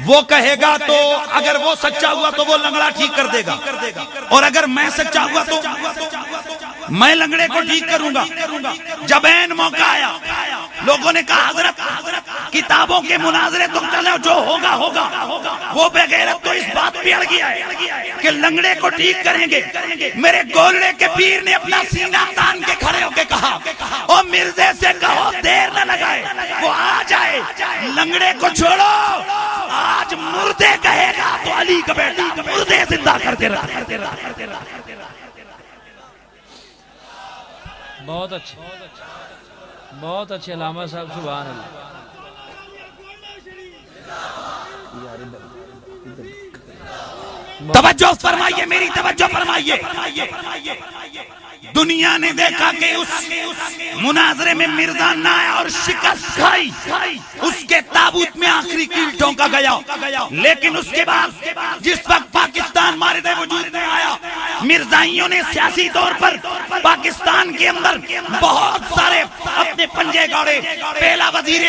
وہ کہے گا تو اگر وہ سچا ہوا تو وہ لنگڑا ٹھیک کر دے گا، اور اگر میں سچا ہوا تو میں لنگڑے کو ٹھیک کروں گا. جب این موقع آیا لوگوں نے کہا حضرت کتابوں کے مناظرے تو چلو جو ہوگا وہ بغیرت تو اس بات پہ اڑ گیا ہے کہ لنگڑے کو ٹھیک کریں گے. میرے گولڑے کے پیر نے اپنا سینہ تان کے کھڑے ہو کے کہا او مرزے سے کہو دیر نہ لگائے، وہ آ جائے. لنگڑے کو چھوڑو، آج مردے کہے گا تو علی کا بیٹا مردے زندہ کر کے رکھ. بہت اچھے، بہت اچھے علامہ صاحب، سبحان اللہ. توجہ فرمائیے، میری توجہ فرمائیے. دنیا نے دیکھا کہ اس مناظرے میں مرزا نہ آیا اور شکست کھائی، اس کے تابوت میں آخری کیل ٹھونکا گیا. لیکن اس کے بعد جس وقت پاکستان مارد وجود میں آیا، مرزائیوں نے سیاسی طور پر پاکستان کے اندر بہت سارے اپنے پنجے گاڑے. پہلا وزیر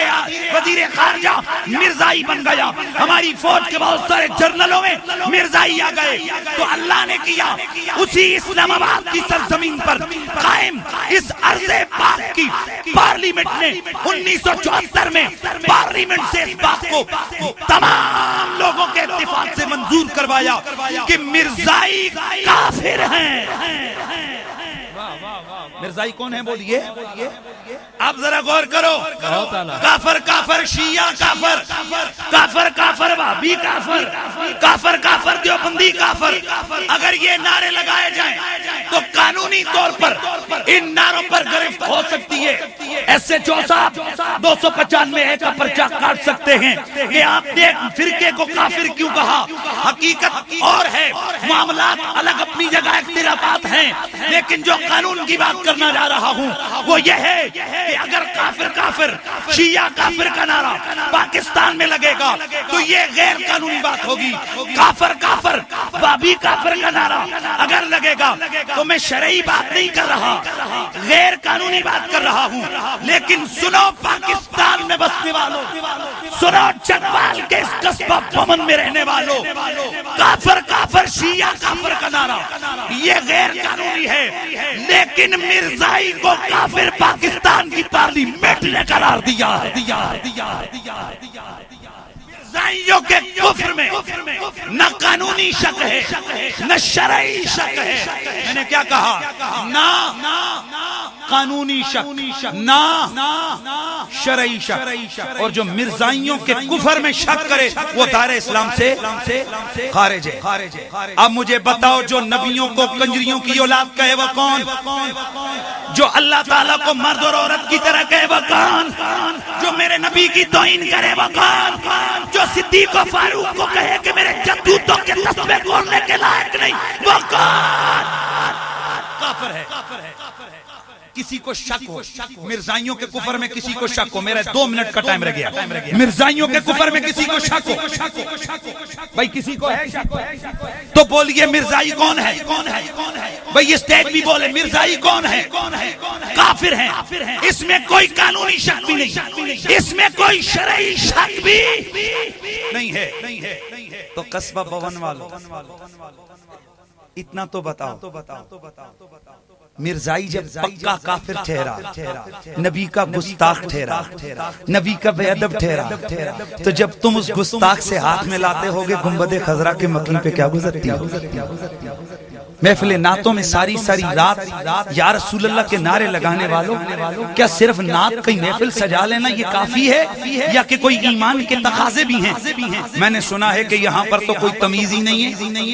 خارجہ مرزائی بن گیا. ہماری فوج کے بہت سارے جرنلوں میں مرزائی آ گئے. تو اللہ نے کیا اسی اسلام آباد کی سرزمین پر قائم اس عرض پاک کی پارلیمنٹ نے 1974 میں پارلیمنٹ سے اس بات کو تمام لوگوں کے اتفاق سے منظور کروایا کہ مرزائی کافر ہیں. مرزائی کون ہے بولیے؟ اب ذرا غور کرو. کافر کافر شیعہ کافر، کافر کافر وہابی کافر، کافر کافر دیوبندی کافر. اگر یہ نعرے لگائے جائیں تو قانونی طور پر ان نعروں پر گرفت ہو سکتی ہے. ایسے جو صاحب 295 کا پرچہ کاٹ سکتے ہیں کہ آپ نے ایک فرقے کو کافر کیوں کہا. حقیقت اور ہے، معاملات الگ اپنی جگہ اختلافات ہیں، لیکن جو قانون کی بات کرنا جا رہا ہوں وہ یہ ہے کہ اگر کافر کافر شیعہ کافر کا نعرہ پاکستان میں لگے گا تو یہ غیر قانونی بات ہوگی. کافر کافر وہابی کافر کا نعرہ اگر لگے گا تو میں شرعی بات نہیں کر رہا، غیر قانونی بات کر رہا ہوں. لیکن سنو پاکستان میں بسنے والوں، سنو چکوال کے اس قصبہ پمن میں رہنے والوں، کافر کافر شیعہ کافر کا نعرہ یہ غیر قانونی ہے، لیکن مرزائی کو کافر پاکستان کی پارلیمنٹ نے قرار دیا. مرزائیوں کے کفر میں نہ قانونی شک ہے نہ شرعی شک ہے. میں نے کیا کہا؟ نہ قانونی شک نہ شرعی شک. اور جو مرزائیوں کے کفر میں شک کرے وہ دائرہ اسلام سے خارج ہے. اب مجھے بتاؤ جو نبیوں کو کنجریوں کی اولاد کہے وہ کون؟ جو اللہ تعالیٰ کو مرد اور عورت کی طرح کہے وہ کون؟ جو میرے نبی کی توہین کرے وہ کون؟ جو صدیق و فاروق کو کہے کہ میرے جدودوں کے تسبیح کھولنے کے لائق نہیں وہ کون؟ کافر ہے. کسی کو شک ہو مرزائیوں کے کفر میں، کسی کو شک ہو، میرا 2 منٹ کا ٹائم رہ گیا، مرزائیوں کے کفر میں کسی کو شک ہو، بھائی کسی کو ہے شک تو بولیے مرزائی کون ہے؟ بھئی اسٹیج بھی بولے مرزائی کون ہے؟ کافر ہیں. اس میں کوئی قانونی شک بھی نہیں، اس میں کوئی شرعی شک بھی نہیں ہے. تو قصبہ بون والوں اتنا تو بتاؤ، مرزائی جب پکا کافر ٹھہرا، نبی کا گستاخ ٹھہرا، نبی کا بے ادب ٹھہرا، تو جب تم اس گستاخ سے ہاتھ میں لاتے ہوگے گنبد خضرا کے مقیم پہ کیا گزرتی ہو؟ محفل نعتوں میں ساری ساری رات یا رسول اللہ کے نعرے لگانے والوں، کیا صرف نعت کی محفل سجا لینا یہ کافی ہے یا کہ کوئی ایمان کے تقاضے بھی ہیں؟ میں نے سنا ہے کہ یہاں پر تو کوئی تمیز ہی نہیں ہے،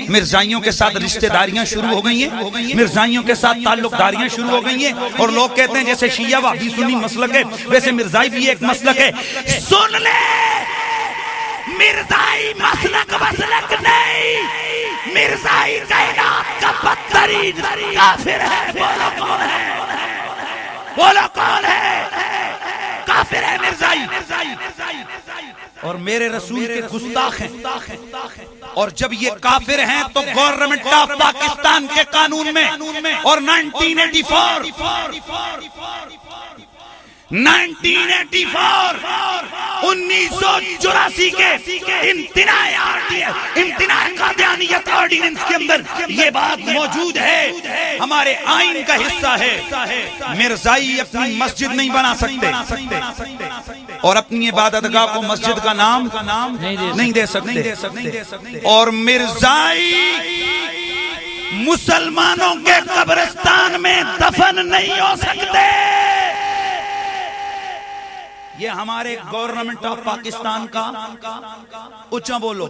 مرزائیوں کے ساتھ رشتہ داریاں شروع ہو گئی ہیں، مرزائیوں کے ساتھ تعلق داریاں شروع ہو گئی ہیں، اور لوگ کہتے ہیں جیسے شیعہ وہابی سنی مسلک ہے ویسے مرزائی بھی ایک مسلک ہے۔ سن لے، مرزائی مسلک نہیں، مرزائی کائنات کا بدترین کافر ہے۔ بولو کون ہے؟ بولو کون ہے؟ کافر ہے مرزائی، اور میرے رسول کے گستاخ ہیں، اور جب یہ کافر ہیں تو گورنمنٹ آف پاکستان کے قانون میں اور 1984 کے امتناع قادیانیت آرڈیننس کے اندر یہ بات موجود ہے، ہمارے آئین کا حصہ ہے۔ مرزائی اپنی مسجد نہیں بنا سکتے اور اپنی عبادت گاہ کو مسجد کا نام نہیں دے سکتے، اور مرزائی مسلمانوں کے قبرستان میں دفن نہیں ہو سکتے۔ یہ ہمارے گورنمنٹ آف پاکستان کا اونچا بولو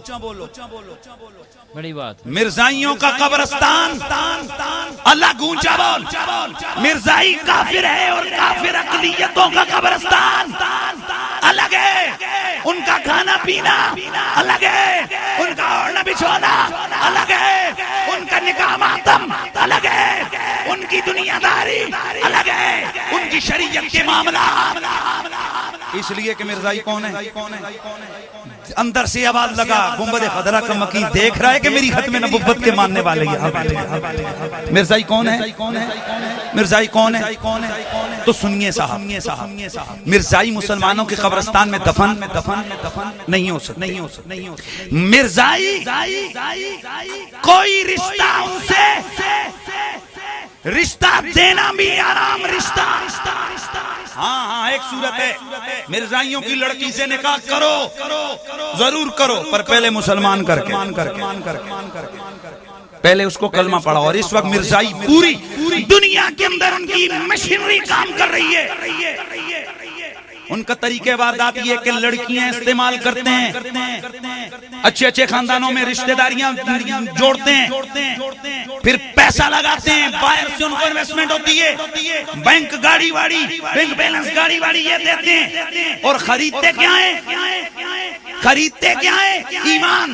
بڑی بات، مرزائیوں کا قبرستان اللہ گونچا بول، مرزائی کافر ہے اور کافر اقلیتوں کا قبرستان الگ ہے، ان کا کھانا پینا الگ ہے، ان کا اوڑھنا بچھونا الگ ہے، ان کا نکاح ماتم الگ ہے، ان کی دنیا داری الگ ہے، ان کی شریعت کے معاملات۔ اس لیے کہ مرزائی کون ہے؟ اندر سے آواز لگا، گنبد خضرا کا مکی دیکھ رہا ہے کہ میری ختم نبوت کے ماننے والے ہیں۔ مرزائی کون ہے؟ مرزائی کون ہے؟ تو سنیے صاحب، مرزائی مسلمانوں کے قبرستان میں دفن نہیں ہو سکتے۔ مرزائی کوئی رشتہ ان سے رشتہ دینا بھی آرام رشتہ۔ ہاں ایک صورت ہے، مرزائیوں کی لڑکی سے نکاح کرو، ضرور کرو، پر پہلے مسلمان کر کے پہلے اس کو کلمہ پڑھا۔ اور اس وقت مرزائی پوری دنیا کے اندر ان کی مشینری کام کر رہی ہے۔ ان کا طریقہ واردات یہ کہ لڑکیاں استعمال کرتے ہیں، اچھے اچھے خاندانوں میں رشتہ داریاں جوڑتے ہیں، پھر پیسہ لگاتے ہیں، باہر سے ان کو انویسٹمنٹ ہوتی ہے، بینک گاڑی واڑی، بینک بیلنس گاڑی واڑی یہ دیتے ہیں، اور خریدتے کیا ہیں؟ خریدتے کیا ہیں؟ ایمان۔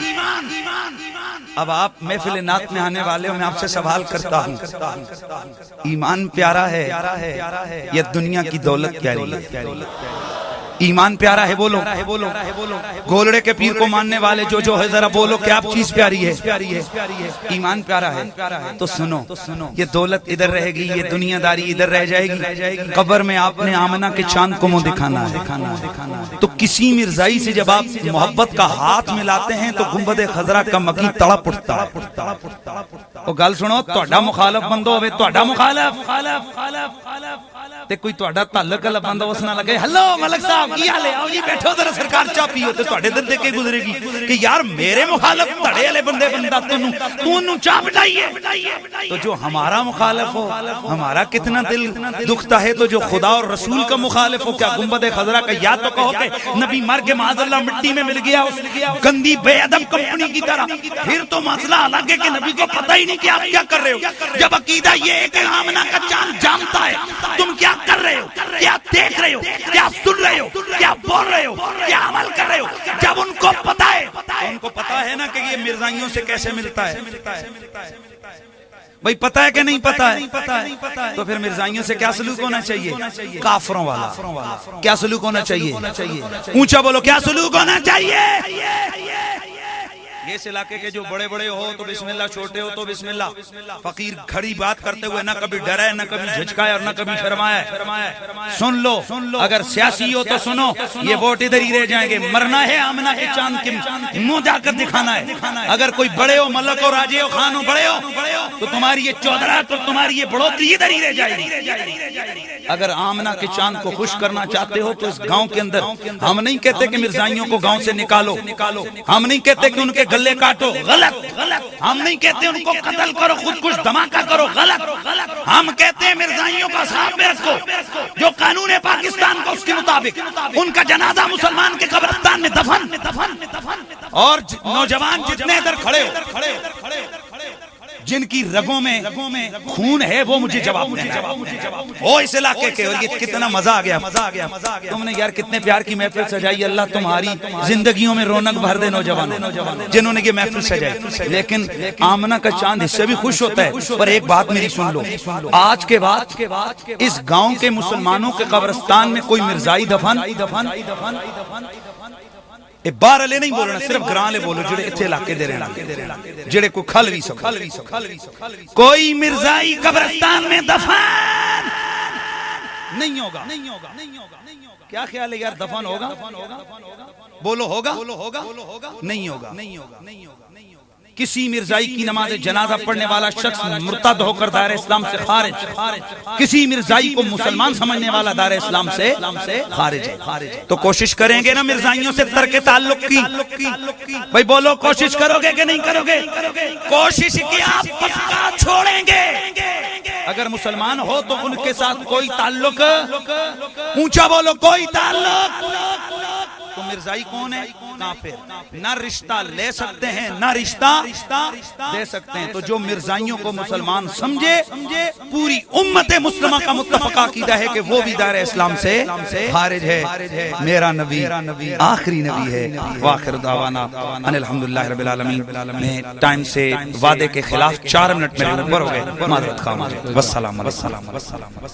اب آپ محفل نعت میں آنے والے ہو، میں آپ سے سوال کرتا ہوں، ایمان پیارا ہے یا دنیا کی دولت پیاری ہے؟ ایمان پیارا ہے؟ بولو۔ گولڑے کے پیر کو ماننے والے جو ہے ذرا بولو کہ آپ چیز پیاری ہے؟ ایمان پیارا ہے؟ تو سنو، یہ دولت ادھر رہے گی، یہ دنیا داری ادھر رہ جائے گی، قبر میں آپ نے آمنہ کے چاند کو منہ دکھانا ہے۔ تو کسی مرزائی سے جب آپ محبت کا ہاتھ ملاتے ہیں تو گنبد خضرا کا مکی تڑپ اٹھتا ہے۔ وہ گل سنو، تہاڈا مخالف بندو ہوے، تہاڈا مخالف تے کوئی تہاڈا تعلق والا بندہ اس نال لگے، ہلو ملک صاحب کی حال ہے، آؤ جی بیٹھو ذرا سرکار چاہ پیو، تے تہاڈے دل دے کے گزرے گی کہ یار میرے مخالف تڑے والے بندے بندہ تو انہوں چاہ بٹائیے۔ تو جو ہمارا مخالف ہو ہمارا کتنا دل دکھتا ہے، تو جو خدا اور رسول کا مخالف ہو، کیا گنبد خضرا کا یا تو کہو کہ نبی مر کے معاذ اللہ مٹی میں مل گیا اس گندی بے ادب کمپنی کی طرح، پھر تو مسئلہ الگ ہے کہ نبی کو پتہ ہی نہیں کہ آپ کیا کر رہے ہو۔ جب عقیدہ یہ ہے کہ آمنہ کا چاند جانتا ہے تم کیا کر رہے ہو، کیا دیکھ رہے ہو، کیا سن رہے ہو، کیا بول رہے ہو، کیا عمل کر رہے ہو، جب ان کو پتہ ہے، ان کو پتہ ہے نا کہ یہ مرزائیوں سے کیسے ملتا ہے، بھئی پتہ ہے کہ نہیں پتہ ہے؟ تو پھر مرزائیوں سے کیا سلوک ہونا چاہیے؟ کافروں والا۔ کیا سلوک ہونا چاہیے؟ اونچا بولو، کیا سلوک ہونا چاہیے؟ اس علاقے کے جو بڑے بڑے ہو تو بسم اللہ، چھوٹے ہو تو بسم اللہ۔ فقیر کھڑی بات کرتے ہوئے نہ کبھی ڈرا ہے، نہ کبھی جھجکایا اور نہ کبھی شرمایا ہے۔ سن لو، اگر سیاسی ہو تو سنو، یہ ووٹ ادھر ہی رہ جائیں گے، مرنا ہے آمنہ کے چاند کے منہ جا کر دکھانا ہے۔ اگر کوئی بڑے ہو، ملک ہو، راجے ہو، خان ہو، بڑے ہو، تو تمہاری یہ چودرات اور تمہاری یہ بڑھوتری ادھر ہی رہ جائے گی۔ اگر آمنہ کے چاند کو خوش کرنا چاہتے ہو تو اس گاؤں کے اندر ہم نہیں کہتے کہ مرزائیوں کو گاؤں سے نکالو، ہم نہیں کہتے کہ ان کے گلے کاٹو، غلط۔ ہم نہیں کہتے ان کو قتل کرو، خودکش دھماکہ کرو، غلط۔ ہم کہتے ہیں مرزائیوں کا ساتھ میں رکھو، جو قانون پاکستان کو اس کے مطابق ان کا جنازہ مسلمان کے قبرستان میں دفن۔ اور نوجوان جتنے ادھر کھڑے ہو، جن کی رگوں میں خون ہے وہ مجھے جواب دینا ہے۔ اس علاقے کے، اور یہ کتنا مزہ آ گیا، تم نے یار کتنے پیار کی محفل سجائی، اللہ تمہاری زندگیوں میں رونق بھر دے نوجوانوں جنہوں نے یہ محفل سجائی۔ لیکن آمنہ کا چاند اس سے بھی خوش ہوتا ہے۔ پر ایک بات میری سن لو، آج کے بعد اس گاؤں کے مسلمانوں کے قبرستان میں کوئی مرزائی دفن بار علی نہیں بولنا، صرف گران لے بولو جڑے اتھے علاقے دے رہے جڑے کو کھل بھی سکو۔ کوئی مرزائی قبرستان میں دفن نہیں ہوگا۔ کیا خیال ہے یار، دفن ہوگا؟ بولو ہوگا؟ نہیں ہوگا۔ کسی مرزائی کی نماز جنازہ پڑھنے والا شخص مرتد ہو کر دائرہ اسلام سے خارج، کسی مرزائی کو مسلمان سمجھنے والا دائرہ اسلام سے خارج ہے۔ تو کوشش کریں گے نا مرزائیوں سے ترک تعلق کی؟ بھائی بولو، کوشش کرو گے کہ نہیں کرو گے؟ کوشش کیا پکا چھوڑیں گے۔ اگر مسلمان ہو تو ان کے ساتھ کوئی تعلق، اونچا بولو، کوئی تعلق۔ تو مرزائی کون ہے؟ کافر۔ نہ رشتہ لے سکتے ہیں نہ رشتہ دے سکتے ہیں۔ تو جو مرزائیوں کو مسلمان سمجھے، پوری امت مسلمہ کا متفقہ عقیدہ ہے کہ وہ بھی دائرہ اسلام سے خارج ہے۔ میرا نبی آخری نبی ہے۔ وآخر دعوانا ان الحمدللہ رب العالمین۔ میں ٹائم سے وعدے کے خلاف 4 منٹ میرے اوپر ہو گئے، معذرت خواہ۔ والسلام علیکم۔